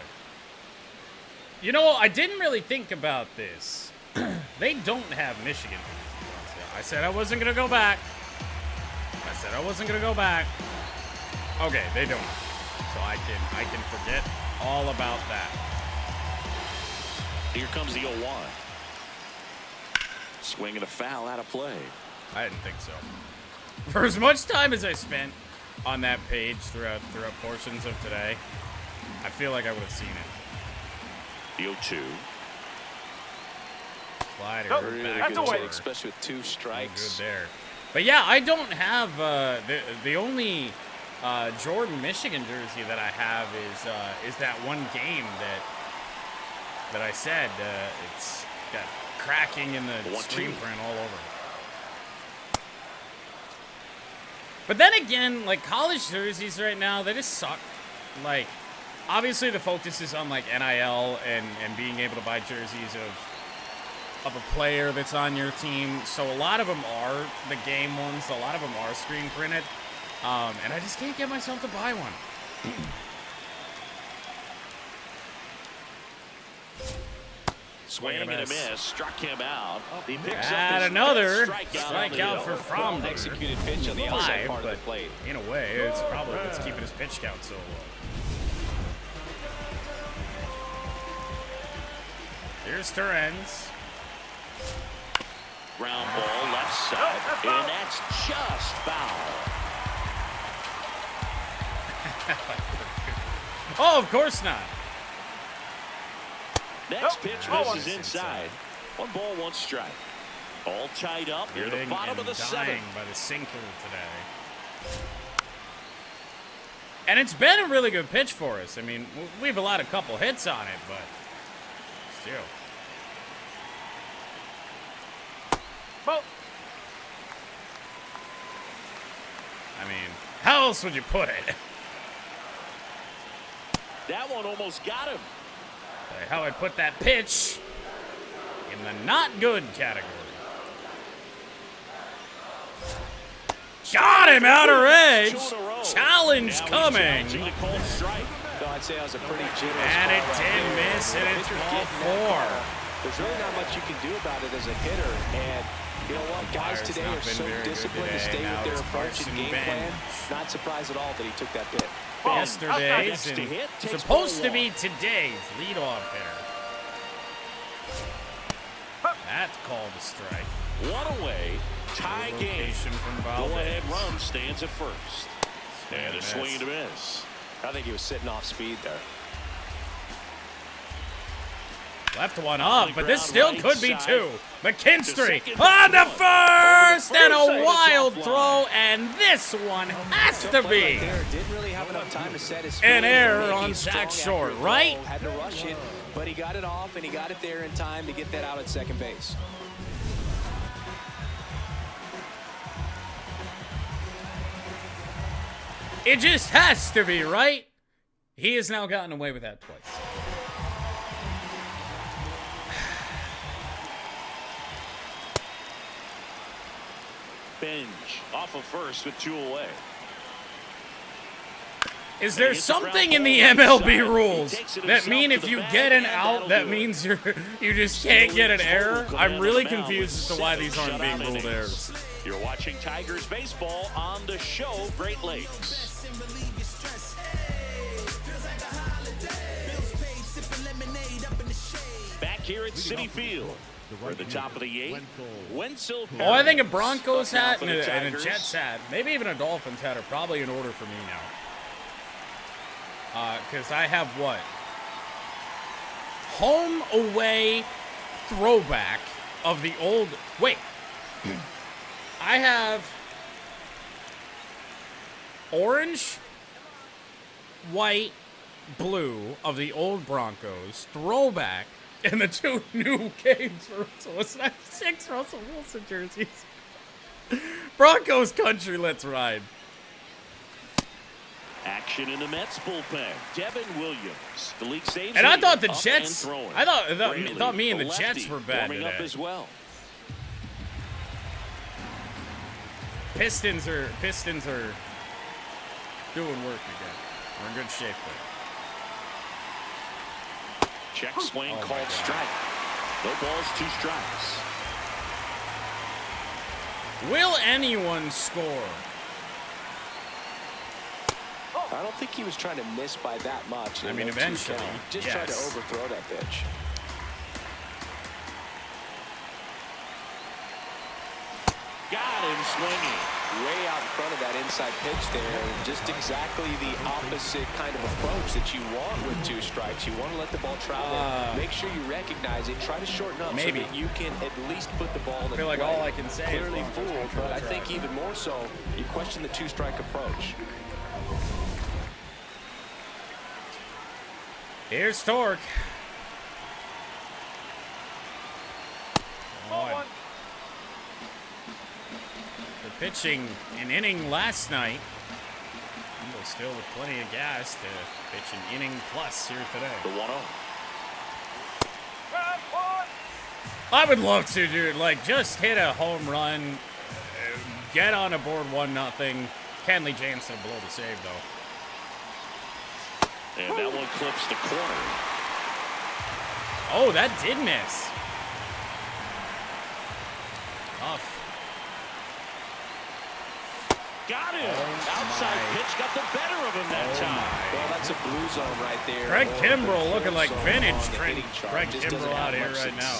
You know, I didn't really think about this. They don't have Michigan. I said I wasn't going to go back. Okay, they don't. So I can forget all about that. Here comes the 0-1. Swing and a foul out of play. I didn't think so. For as much time as I spent on that page throughout portions of today, I feel like I would have seen it. The 0-2. Slider. Really back good door. take, especially with 2 strikes. Good there. But yeah, I don't have the only Jordan, Michigan jersey that I have is that one game that I said it's got cracking in the screen print all over. But then again, like college jerseys right now, they just suck. Like, obviously the focus is on like NIL and being able to buy jerseys of a player that's on your team. So a lot of them are the game ones. A lot of them are screen printed. And I just can't get myself to buy one. Swing and a miss, struck him out. He picks up And his another strikeout for Fromm. Executed pitch on the outside part of the plate. In a way, it's probably what's keeping his pitch count so low. Here's Terrence. Ground ball left side, and that's just foul. Oh, of course not. Next pitch misses inside. 1 ball, 1 strike. All tied up near the bottom of the 7th. By the sinker today. And it's been a really good pitch for us. I mean, we've allowed a couple hits on it, but still. I mean, how else would you put it? That one almost got him. How I'd put that pitch in the not good category. Got him out of range. Challenge coming. I'd say that was a pretty generous. And it did miss, and it's ball 4. There's really not much you can do about it as a hitter. And you know what? Guys today are so disciplined to stay with their approach and game plan. Not surprised at all that he took that hit. Yesterday's and supposed to be today's leadoff hitter. That's called a strike. 1 away, tie game. Go-ahead run stands at first. And a swing and a miss. I think he was sitting off speed there. Left one up, but this still could be 2. McKinstry on the first, and a wild throw, and this one has to be an error on Zach Short, right? Had to rush it, but he got it off, and he got it there in time to get that out at second base. It just has to be, right? He has now gotten away with that twice. Bench off of first with 2 away. Is there something in the MLB rules that mean if you get an out, that means you just can't get an error? I'm really confused as to why these aren't being ruled errors. You're watching Tigers baseball on the show Great Lakes. Back here at Citi Field. We're at the top of the 8th. Wenzel. Oh, I think a Broncos hat and a Jets hat, maybe even a Dolphins hat, are probably in order for me now. Because I have what? Home away throwback of the old. Wait. I have orange, white, blue of the old Broncos throwback. And the 2 new games for Russell Wilson. I have 6 Russell Wilson jerseys. Broncos country, let's ride. Action in the Mets bullpen. Devin Williams, the league saves. And I thought the Jets. I thought me and the Jets were bad today. Up as well. Pistons are doing work again. We're in good shape there. Check swing called strike. No balls, 2 strikes. Will anyone score? I don't think he was trying to miss by that much. I mean, eventually. Just tried to overthrow that pitch. Got him swinging. Way out in front of that inside pitch there. Just exactly the opposite kind of approach that you want with 2 strikes. You want to let the ball travel. Make sure you recognize it. Try to shorten up so that you can at least put the ball in I feel like all I can say clearly fooled, but I think even more so, you question the 2-strike approach. Here's Torque. For pitching an inning last night. But still with plenty of gas to pitch an inning plus here today. The 1-0. I would love to, dude. Like, just hit a home run, get on a board 1-0. Kenley Jansen below the save, though. And that one clips the corner. Oh, that did miss. Tough. Got him. Outside pitch got the better of him that time. Well, that's a blue zone right there. Craig Kimbrell looking like vintage Craig Kimbrell out here right now.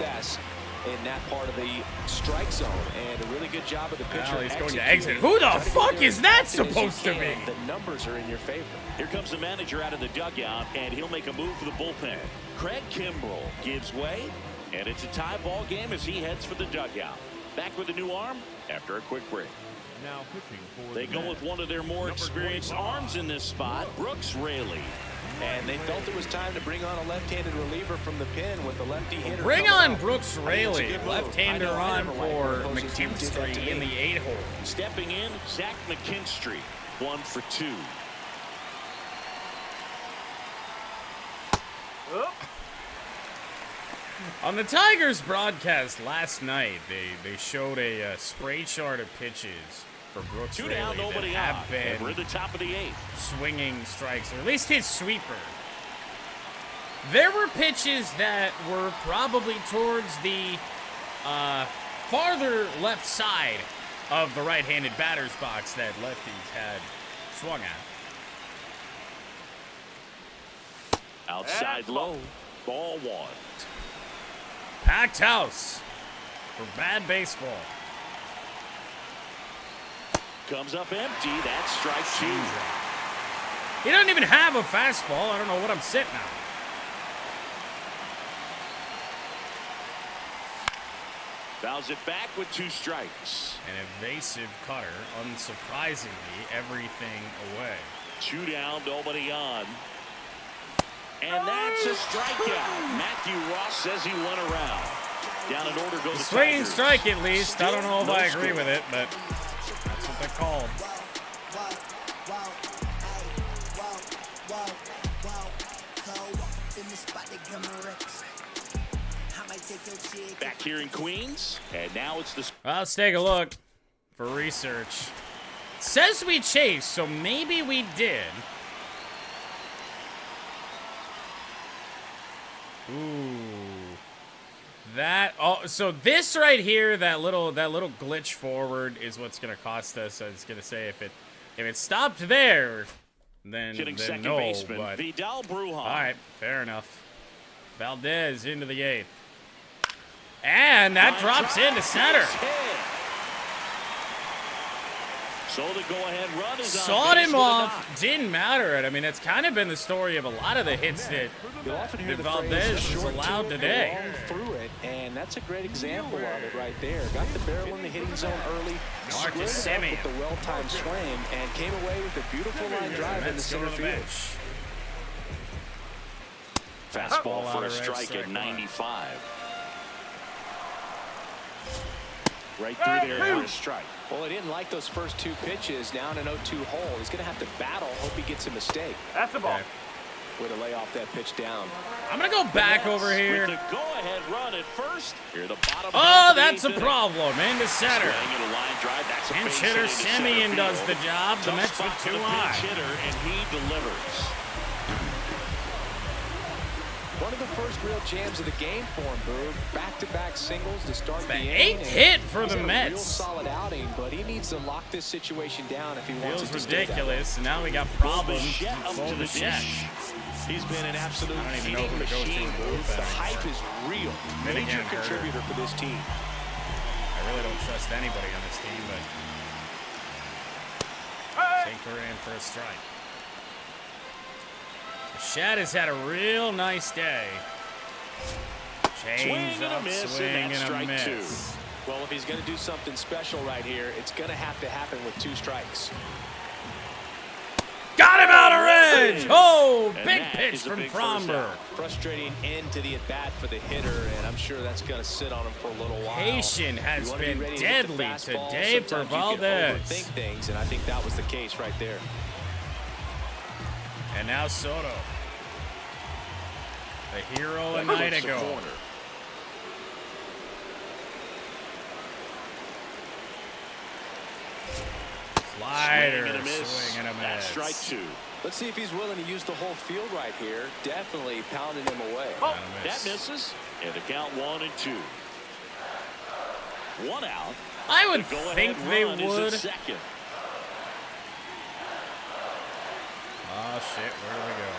In that part of the strike zone, and a really good job of the pitcher. Well, he's going to exit. Who the fuck is that supposed to be? The numbers are in your favor. Here comes the manager out of the dugout, and he'll make a move for the bullpen. Craig Kimbrell gives way, and it's a tie ball game as he heads for the dugout. Back with a new arm after a quick break. Now pitching for They go with one of their more experienced arms in this spot, Brooks Raley. And they felt it was time to bring on a left-handed reliever from the pen with the lefty hitter. Bring on Brooks Raley, left-hander on for McKinstry in the 8-hole. Stepping in, Zach McKinstry, 1 for 2. On the Tigers broadcast last night, they showed a spray chart of pitches for Brooks 2 Raley down, nobody that out. have been We're at the top of the 8th. swinging strikes, or at least his sweeper. There were pitches that were probably towards the farther left side of the right-handed batter's box that lefties had swung at. Outside low, ball 1. Packed house for bad baseball. Comes up empty. That's strike 2. He doesn't even have a fastball. I don't know what I'm sitting on. Fouls it back with 2 strikes. An evasive cutter, unsurprisingly, everything away. 2 down, nobody on. And that's a strikeout. Matthew Ross says he went around. Down in order goes the Swinging Tigers. strike at least. I don't know if No I agree score. with it, but that's what they're called. Back here in Queens, and now it's the... Well, let's take a look for research. It says we chased, so maybe we did. Ooh. That so this right here, that little glitch forward is what's gonna cost us. I was gonna say if it stopped there, then second no. baseman, But Vidal Brujan. all right, fair enough. Valdez into the 8th, and that drops into center. So the go-ahead run is on Sawed base him with a off. knock. Didn't matter. And I mean, it's kind of been the story of a lot of the hits that Valdez has allowed today. Through it, and that's a great example of it right there. Got the barrel in the hitting zone early, Marcus squared it Semien up with the well-timed swing, and came away with a beautiful line drive in the Mets go center to the field. bench. Fastball Ball for out a of right strike strike at line. 95. Right through there for a strike. Well, he didn't like those first 2 pitches down an 0-2 hole. He's going to have to battle. Hope he gets a mistake. That's the ball. Way to lay off that pitch down. I'm going to go back over With here. the go-ahead run at first. Here the bottom. Oh, half of the that's a 8th inning. problem. Into center. Swing and a line drive. That's a Pinch base hitter hit into center Semien does field. the job. The Tough Mets spot with for 2 the high. pinch hitter, and he delivers. One of the first real jams of the game for him, Boog. Back-to-back singles to start the The inning. 8th hit for He's the had a Mets. real solid outing, but he needs to lock this situation down if he wants Feels it to stay that way. ridiculous. And now we got problems. Bichette up to the Bichette. dish. He's been an absolute I don't even know hitting who to go to machine, for Boog. that. The hype is real. Then Major again, contributor for this team. I really don't trust anybody on this team, but take her in for a strike. Shad has had a real nice day. Swing Change and a up, miss, swing and that's and a strike miss. 2. Well, if he's going to do something special right here, it's going to have to happen with 2 strikes. Got him out of range! Oh, And big that pitch is a from big first Fromber. out. Frustrating end to the at-bat for the hitter, and I'm sure that's going to sit on him for a little while. Patient has You wanna be been ready to hit the deadly fastball. today for Sometimes you can Valdez. overthink things, and I think that was the case right there. And now Soto. The hero a night Flips the ago. corner. Slider, Swing and a miss. swing and a That's miss. strike two. Let's see if he's willing to use the whole field right here. Definitely pounding him away. Oh, And a miss. that misses. And the count 1-2. One out. I would The go-ahead think they run is would. at second. Oh, shit, where do we go?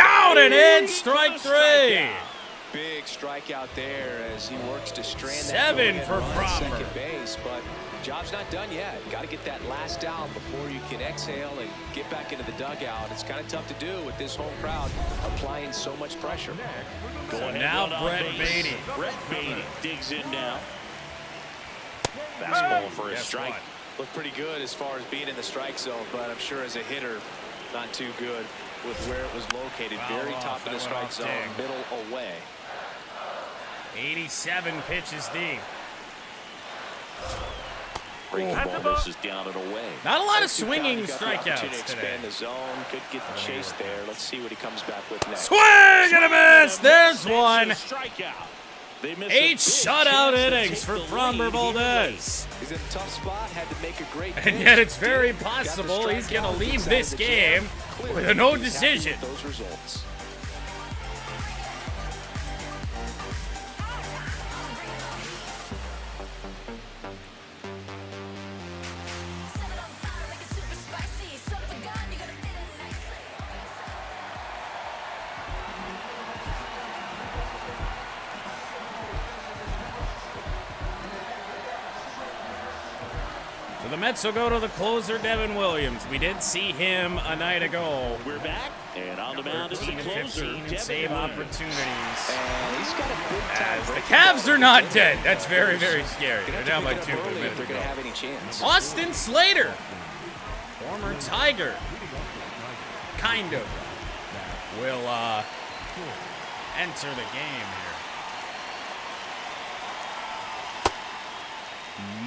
Down and in, strike for the three. strikeout. Big strikeout there as he works to strand Seven that for go-ahead run at Fromber. second base, but job's not done yet. Got to get that last out before you can exhale and get back into the dugout. It's kind of tough to do with this home crowd applying so much pressure. Going now run on Brett base. Beatty. Brett Beatty digs in now. Fastball for a Guess strike. what? Looked pretty good as far as being in the strike zone, but I'm sure as a hitter, not too good with where it was located. Foul Very off. top of That the went strike off zone, dang. middle away. 87 pitches deep. Breaking ball misses down and away. Not a lot of Those two guys swinging got the opportunity strikeouts to today. expand the zone. Could get the chase there. Let's see what he comes back with next. Swing and a miss. There's That's one. a strikeout. They miss 8 a big shutout chance to innings take for the Fromber lead Valdez. He's in a tough spot. Had to make a great And pitch. yet it's very Got the possible he's going to strikeout, leave gets out of this the game jam. Clearly, with a no he's happy with decision. those results. So the Mets will go to the closer, Devin Williams. We did see him a night ago. We're back, and on the mound is the 13 and closer, 15 and Devin save Williams. opportunities. And he's got a big time As the breaking Cavs ball. are not dead. That's very, very scary. Gonna They're have down to by pick it 2 up for a early minute if they're to going to go. have any chance. Austin Slater, former Tiger, kind of, will enter the game here.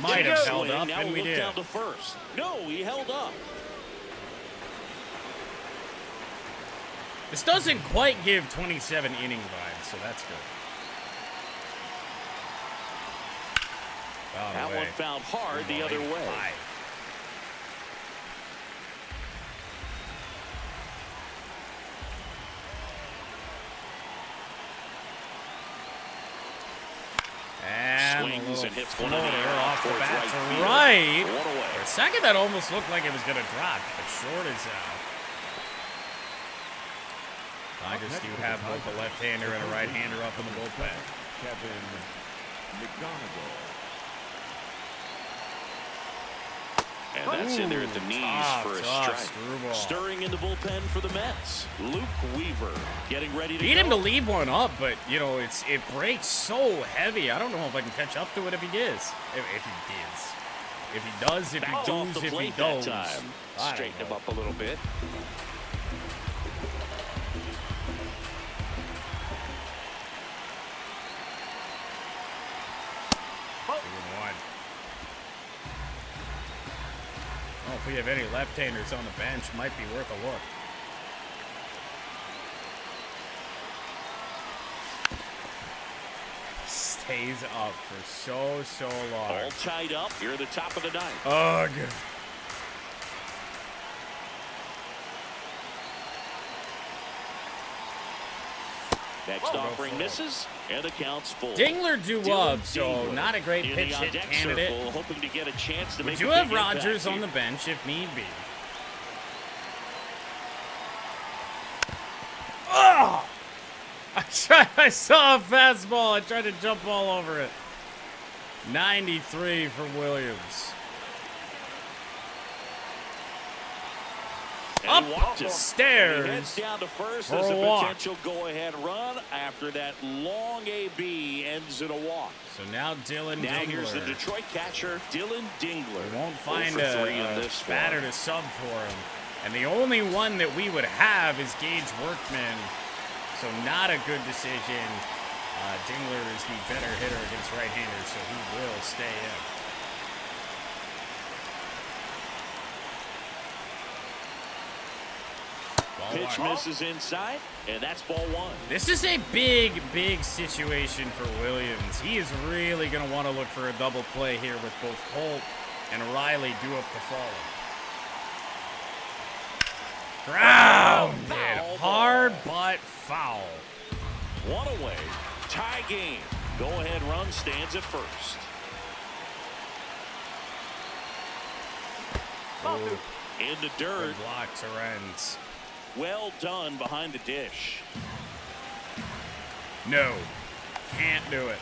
Might have held Swing, up, now and we look did. down to first. No, he held up. This doesn't quite give 27 inning vibes, so that's good. Foul That away. one fouled hard the other way. 5. And a Swings little and hits one in the floater air off the towards bat right to field. right. One away. For a second, that almost looked like it was going to drop, but short is out. Tigers do have both a left-hander and a right-hander up in the bullpen. Kevin McGonigal. And that's in there at the knees tough, for a tough strike. screwball. Stirring in the bullpen for the Mets. Luke Weaver getting ready to Need go. him to leave one up, but you know it breaks so heavy. I don't know if I can catch up to it if he does. If he does. If he does, if he Backed off does, the if he plate that does. time. I don't Straighten him know. up a little bit. Oh, if we have any left-handers on the bench, might be worth a look. Stays up for so long. All tied up here at the top of the ninth. Ugh. Next offering misses, and the count's full. Dingler due Dylan up, so Dingler not a great in pitch the hit on-deck candidate. circle, hoping to get a chance to We make do a have big impact Rogers on here. the bench if need be. Oh! I saw a fastball. I tried to jump all over it. 93 for Williams. And he Up walked the it. stairs And he heads down to first for as a a walk. potential go-ahead run after that long AB ends in a walk. So now Dylan Now Dingler. here's the Detroit catcher, Dylan Dingler. We won't 0 find for 3 in a this batter one. to sub for him. And the only one that we would have is Gage Workman. So not a good decision. Dingler is the better hitter against right-handers, so he will stay in. Pitch misses inside, and that's ball one. This is a big, big situation for Williams. He is really going to want to look for a double play here with both Colt and Riley due up to follow. Grounded. Hard, but foul. One away. Tie game. Go-ahead run stands at first. Ooh. In the dirt. Good block, Terrence. Well done behind the dish. No. Can't do it.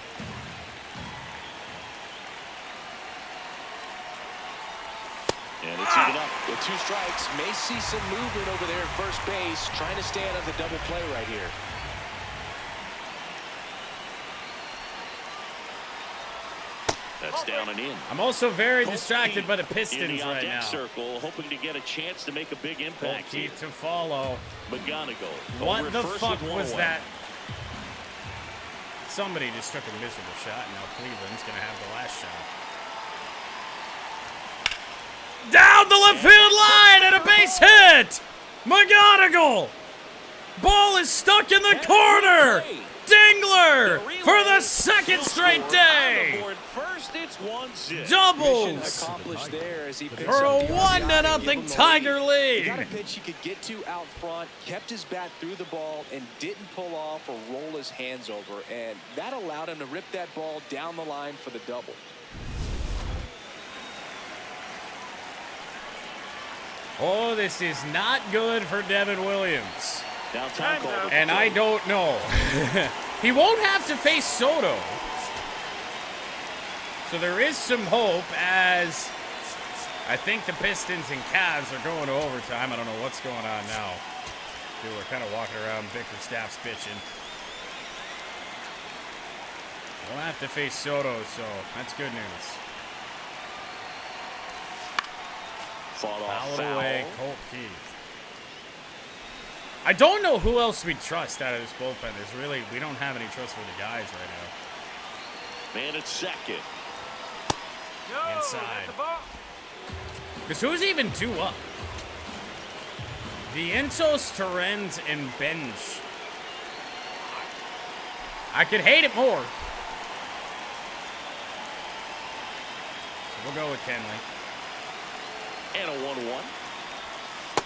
And it's even up. With 2 strikes, may see some movement over there at first base, trying to stay out of the double play right here. That's down and in. I'm also very Colt distracted by the in Pistons the right on-deck now. circle, hoping to get a chance to make a big Colt impact here. Keith to follow. McGonigal. What over the at first fuck with one was away. that? Somebody just took a miserable shot. Now Cleveland's going to have the last shot. Down the left field line and a base hit! McGonigal! Ball is stuck in the corner! Dingler for the second straight day! First, it's 1-0. Doubles Accomplished there as he for a 1-0 Tiger He got a lead. pitch he could get to out front, kept his bat through the ball, and didn't pull off or roll his hands over. And that allowed him to rip that ball down the line for the double. Oh, this is not good for Devin Williams. Downtown call. And I don't know. He won't have to face Soto. So there is some hope as I think the Pistons and Cavs are going to overtime. I don't know what's going on now. Dude, we're kind of walking around Bickerstaff's bitching. We'll have to face Soto, so that's good news. Fought off Foul foul. away, Colt Keith. I don't know who else we trust out of this bullpen. We don't have any trustworthy guys right now. Man at second. Inside. Because who's even 2 up? Vientos, Terrence, and Bench. I could hate it more. So we'll go with Kenley. And a 1-1.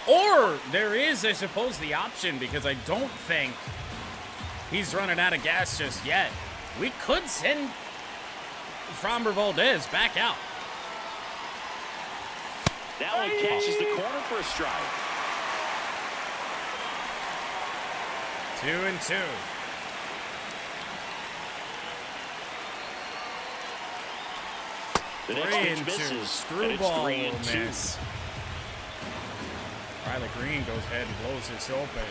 Or there is, I suppose, the option, because I don't think he's running out of gas just yet. We could send Framber Valdez back out. That one catches the corner for a strike. 2-2. The next pitch misses. 3-2. And it's Screwball 3-2. miss. Riley Green goes ahead and blows this open.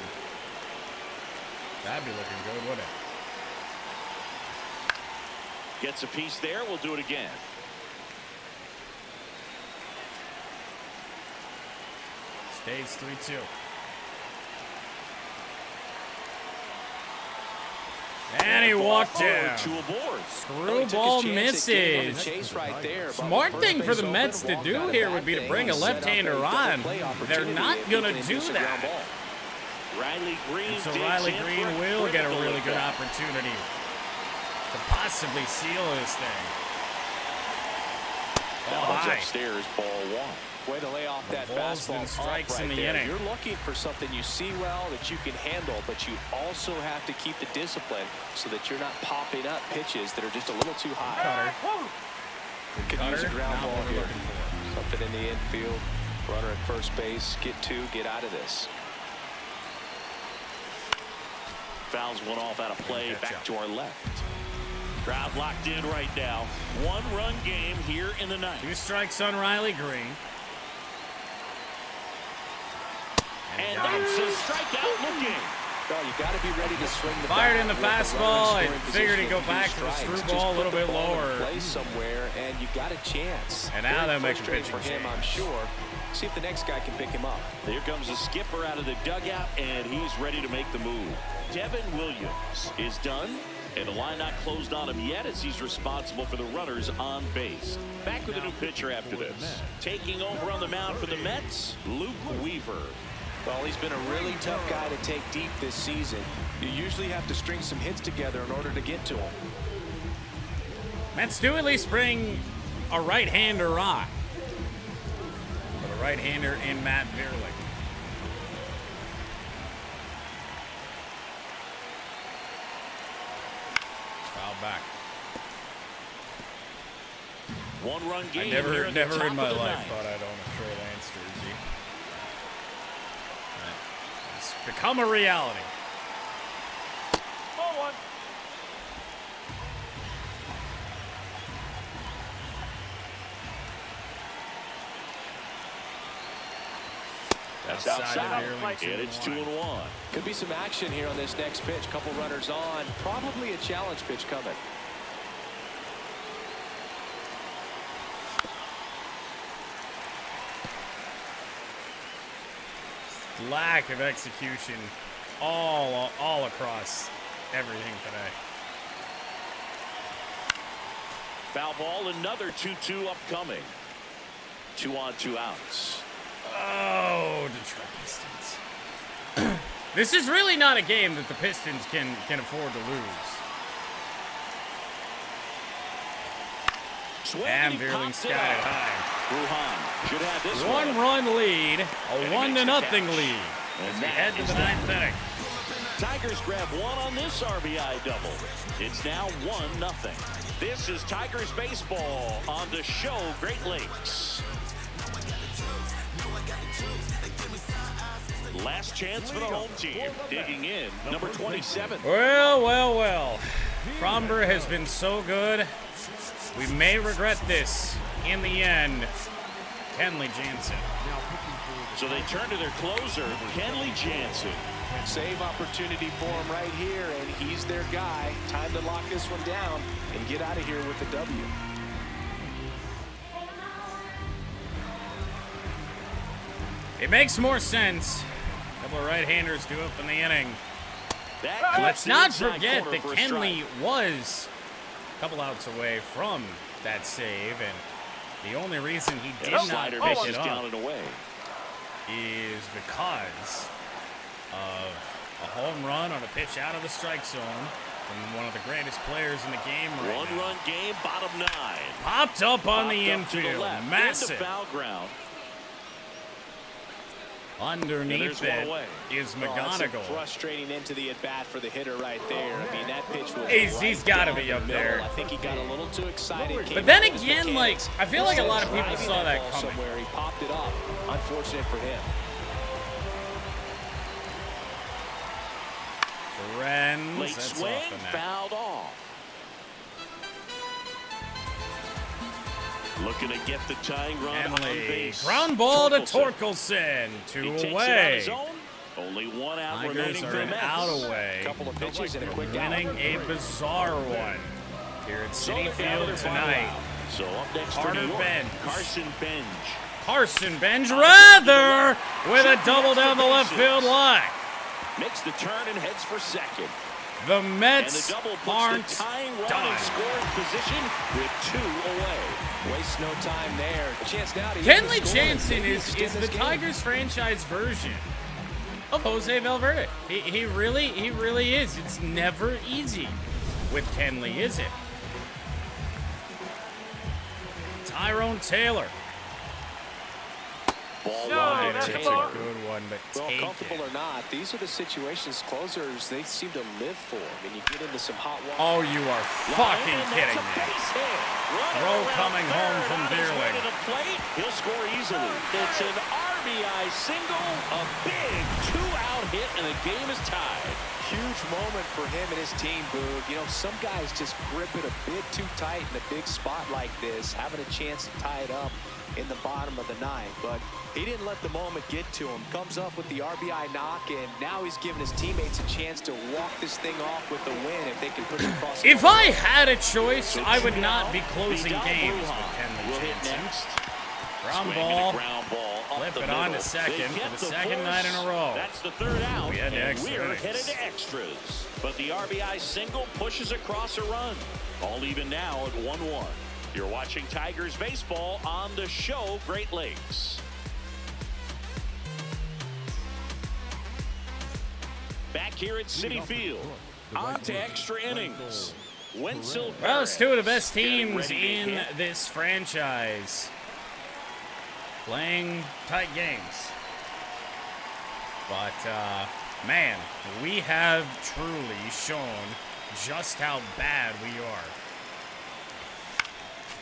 That'd be looking good, wouldn't it? Gets a piece there. We'll do it again. Stays 3-2. And he walked down. 2 aboard. Screwball misses. Smart thing for the Mets to do here would be to bring a left-hander on. They're not going to do that. Riley Green. So digs Riley in Green for a will get a critical really good at-bat. opportunity to possibly seal this thing. That one's High. upstairs, ball 1. Way to lay off that Balls fastball and strikes up in right the there. inning. You're looking for something you see well that you can handle, but you also have to keep the discipline so that you're not popping up pitches that are just a little too high. Cutter. Could use a Cutter, ground not ball what we're here. looking for. Something in the infield. Runner at first base. Get 2. Get out of this. Fouls one off out of play. Catch Back up. to our left. Crowd locked in right now. 1-run game here in the ninth. 2 strikes on Riley Green. And that's a strikeout looking. Well, you got to be ready to swing the Fired in the bat with fastball runner in and scoring figured he'd position go back and for the strikes. screwball a Just little put the bit ball in lower. play somewhere, and you got a chance. And now they'll make a Frustrating pitching for him, I'm change. sure. See if the next guy can pick him up. Here comes the skipper out of the dugout, and he's ready to make the move. Devin Williams is done, and the line not closed on him yet as he's responsible for the runners on base. Back with a new pitcher after this. Taking over on the mound for the Mets, Luke Weaver. Well, he's been a really tough guy to take deep this season. You usually have to string some hits together in order to get to him. Mets do at least bring a right-hander on. But a right-hander in Matt Vierling. Foul back. One-run game. I here never at the top in my of the life ninth. thought I'd own a Trey Lance jersey. It's become a reality. That's Outside outside. of Vierling, And it's 2-1. 2-1. Could be some action here on this next pitch. Couple runners on. Probably a challenge pitch coming. Lack of execution all across everything today. Foul ball, another 2-2 upcoming. 2 on, 2 outs. Oh, Detroit Pistons. This is really not a game that the Pistons can afford to lose. And Vierling skied it high. Bruhan should have this One-run lead, a he 1-0 makes the catch. lead as we head to the ninth inning. Tigers grab one on this RBI double. It's now 1-0. This is Tigers baseball on the show Great Lakes. Last chance for the home team. Digging in, number 27. Well. Fromber has been so good. We may regret this in the end. Kenley Jansen. So they turn to their closer, Kenley Jansen. Save opportunity for him right here, and he's their guy. Time to lock this one down and get out of here with the W. It makes more sense. A couple of right-handers to open the inning. Let's not forget that Kenley was a couple outs away from that save, and the only reason he did not pick it up is because of a home run on a pitch out of the strike zone from one of the greatest players in the game right now. One-run game, bottom 9. Popped up on the Popped up to infield. left, Massive. into foul ground. Underneath it is McGonigal. That's a frustrating into the at-bat for the hitter right there. I mean, that pitch was He's got to be up there. I think he got a little too excited. But then again, like, I feel like a lot of people saw that coming. Somewhere he popped it up. Unfortunate for him. Renz, Late that's swing, off the net. fouled off. Looking to get the tying run on base. Ground ball to Torkelson. 2 He takes it away. on his own. Only 1 out Tigers remaining are for the an Mets. out away. Couple of pitches and a quick out. Winning a bizarre one here at Citi Field tonight. So up next for Carter New York, Bench. Carson Bench. Carson Bench rather with a double down the left field line. Makes the turn and heads for second. The And Mets the double puts aren't the tying run done. in scoring position with 2 away. Waste no time there. Chance now to Kenley Jansen is the Tigers franchise version of Jose Valverde. He really is. It's never easy with Kenley, is it? Tyrone Taylor. Ball Wide, wide. it's a Taylor. good one, but Well, take comfortable it. or not, these are the situations closers they seem to live for. And you get into some hot water. Oh, you are fucking And kidding that's a me. base hit. Runner Throw around coming third home from on his way Vierling. to the plate. He'll score easily. It's an RBI single, a big 2-out hit, and the game is tied. Huge moment for him and his team, Boog. You know, some guys just grip it a bit too tight in a big spot like this. Having a chance to tie it up in the bottom of the ninth. But he didn't let the moment get to him. Comes up with the RBI knock, and now he's giving his teammates a chance to walk this thing off with the win if they can put it across the If I had a choice, I would not be closing games with will hit Kenley next. Ground ball. Flip it on to second for the second night in a row. That's the third out, We had to and extra we're innings. headed to extras. But the RBI single pushes across a run. All even now at 1-1. You're watching Tigers baseball on the show Great Lakes. Back here at Citi Field. On to extra innings. Wenzel Well, it's two of the best getting teams ready to in hit. this franchise. Playing tight games. But, man, we have truly shown just how bad we are.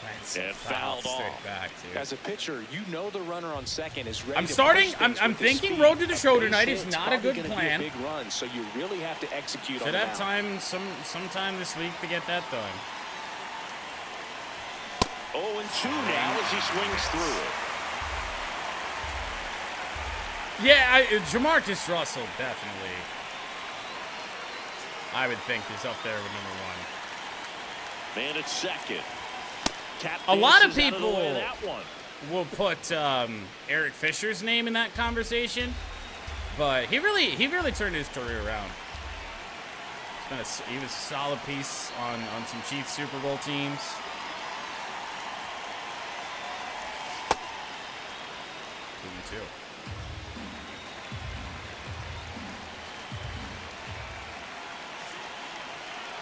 That's And fouled off. back, dude. As a pitcher, you know the runner on second is ready. I'm to starting. push things I'm with his thinking speed. road to the show A base tonight is hit's not a probably good gonna plan. Be a big run, so you really have to execute Should on the have mound. time sometime this week to get that done. 0-2 now as he swings through it. Yeah, Jamarcus Russell definitely, I would think, is up there with #1. Man at second. A lot of Catfish is out the way people that one. will put Eric Fisher's name in that conversation, but he really turned his career around. He was a solid piece on some Chiefs Super Bowl teams. Too.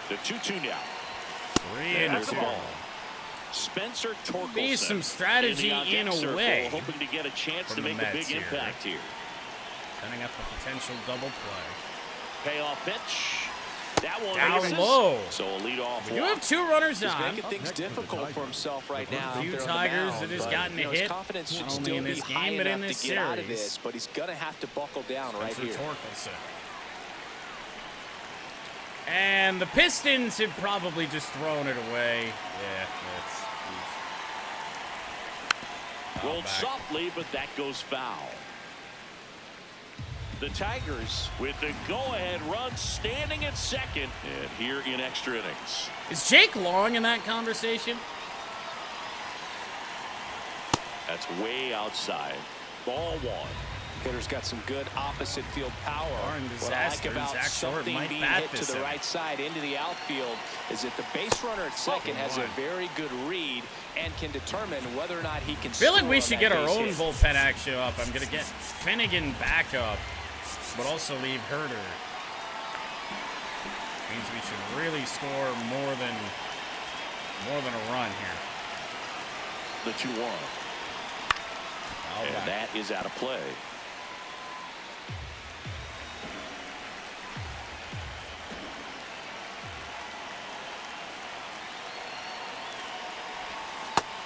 The 2-2 now. 3-2. Spencer Torkelson. Be some strategy in a circle, way hoping to get a chance to from the make a big Mets here. impact here. Setting up a potential double play. Payoff pitch. That one Down misses. low. So a leadoff We do walk. have 2 runners He's on. making things difficult for himself right now. A few out there on the Tigers mound, that has but, gotten a you know, his hit, confidence should not only still in this be game, high but in enough this to get out of series. this, but he's gonna have to buckle down right Spencer here. Torkelson. And the Pistons have probably just thrown it away. Yeah, that's Rolled softly, but that goes foul. The Tigers with the go-ahead run standing at second and here in extra innings. Is Jake Long in that conversation? That's way outside. Ball 1. Hitter's got some good opposite field power. Darn What I like disaster. about Zach Short something might being bat hit to this the inning. right side into the outfield is that the base runner at second has a very good read and can determine whether or not he can I feel like score we on should that get our base own hit. bullpen action up. I'm going to get Finnegan back up, but also leave Herder. Means we should really score more than a run here. The 2-1. And that is out of play.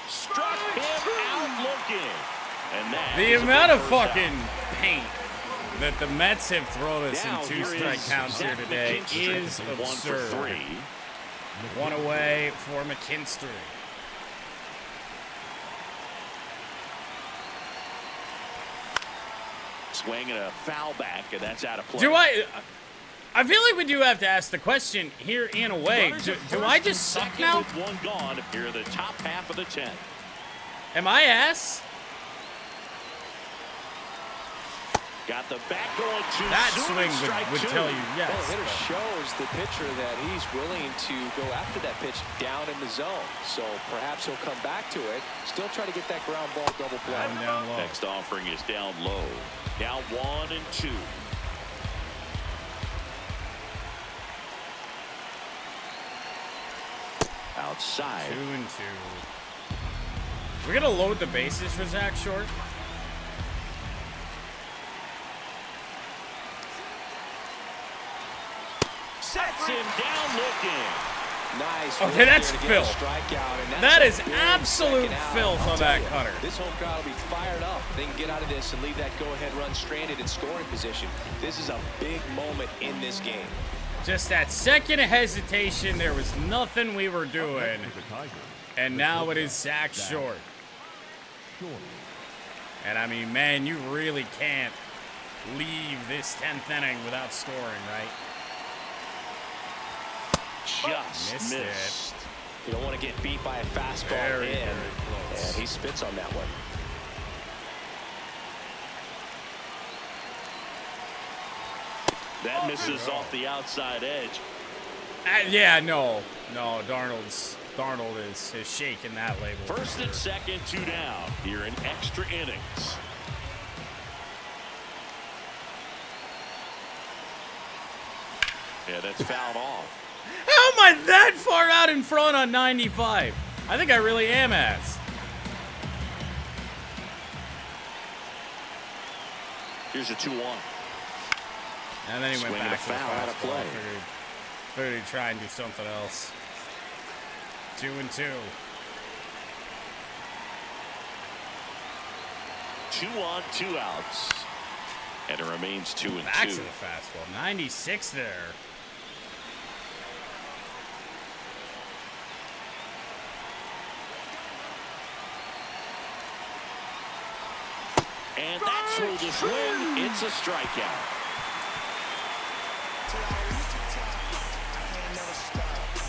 Struck him out looking. And that The is a amount big of first out. fucking paint that the Mets have thrown us Now in 2 here strike is counts here Zach today McKinstry. is 1 for absurd. 3. 1 away for McKinstry. Swing and a foul back, and that's out of play. I feel like we do have to ask the question here in a way. Runners Do at I first and just suck second now? With 1 gone here in the top half of the 10th. Am I ass? Got the back going too That soon. swing Strike would 2. tell you yes. Well, the hitter shows the pitcher that he's willing to go after that pitch down in the zone. So perhaps he'll come back to it. Still try to get that ground ball double play. I'm down low. Next offering is down low. Down 1 and 2. Outside. 2 and 2. We're gonna load the bases for Zach Short. Sets him down looking. Nice. Okay, work that's there to get the filth. strikeout, and that's That a is big absolute second out. filth I'll on tell that you, cutter. This home crowd will be fired up. They can get out of this and leave that go-ahead run stranded in scoring position. This is a big moment in this game. Just that second of hesitation, there was nothing we were doing. And now it is Zach Short. short. And I mean, man, you really can't leave this 10th inning without scoring, right? Just Missed it. You don't want to get beat by a fastball Very, in. very close. And he spits on that one. That misses off the outside edge. Yeah, no, Darnold is shaking that label. First and second, 2 down here in extra innings. Yeah, that's fouled off. How am I that far out in front on 95? I think I really am ass. Here's a 2-1. And then he went Swing and a back to the foul out of fastball. play. Figured he'd try and do something else. 2-2. 2 on, 2 outs. And it remains 2-2. Back to the fastball. 96 there. And that's through the swing. It's a strikeout.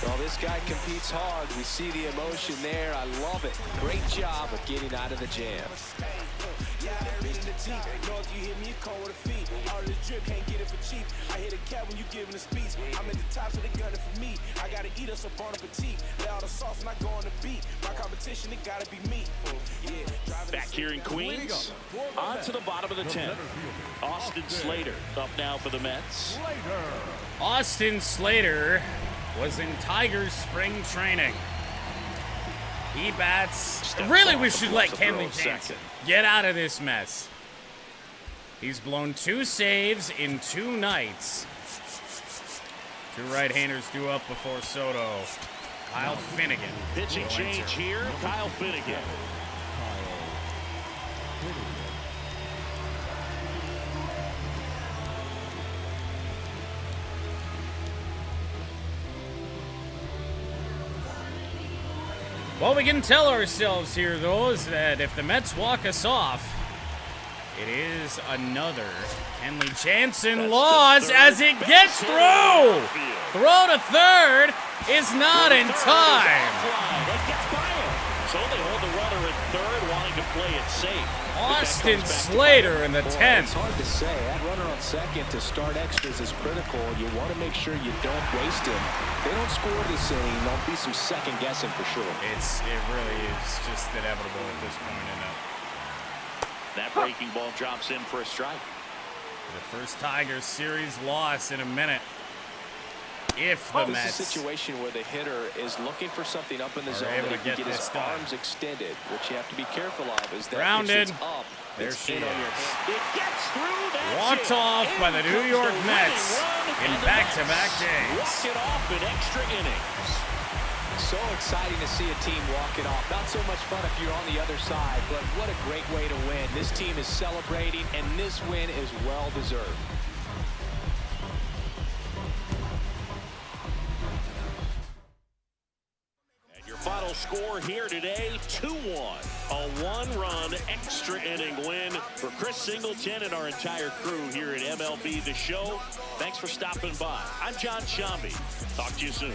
Well, this guy competes hard. We see the emotion there. I love it. Great job of getting out of the jam. Back here in Queens, on to the bottom of the 10th. Austin Slater up now for the Mets. Austin Slater was in Tigers spring training. He bats. Really, we should let Kenley Jansen get out of this mess. He's blown 2 saves in 2 nights. 2 right-handers due up before Soto. Kyle Finnegan. Pitching change here, Kyle Finnegan. What we can tell ourselves here, though, is that if the Mets walk us off, it is another Kenley Jansen loss as it gets through. Throw to third is not in time. So they hold the runner at third, wanting to play it safe. Austin Slater in the 10th. It's hard to say. That runner on second to start extras is critical. You want to make sure you don't waste him. They don't score this inning. There'll be some second guessing for sure. It really is just inevitable at this point, isn't it? That breaking ball drops in for a strike. The first Tigers series loss in a minute. If the Mets. This is a situation where the hitter is looking for something up in the zone able that to he can get get his this done. arms extended. What you have to be careful of is that Grounded. if it's up, There it's she in on your is. hand. It gets through. That's Walked it. off by the New comes York the Mets winning run, in and the back-to-back Mets days. Walk it off in extra innings. So exciting to see a team walk it off. Not so much fun if you're on the other side, but what a great way to win. This team is celebrating, and this win is well-deserved. Your final score here today, 2-1. A 1-run extra inning win for Chris Singleton and our entire crew here at MLB The Show. Thanks for stopping by. I'm John Shambi. Talk to you soon.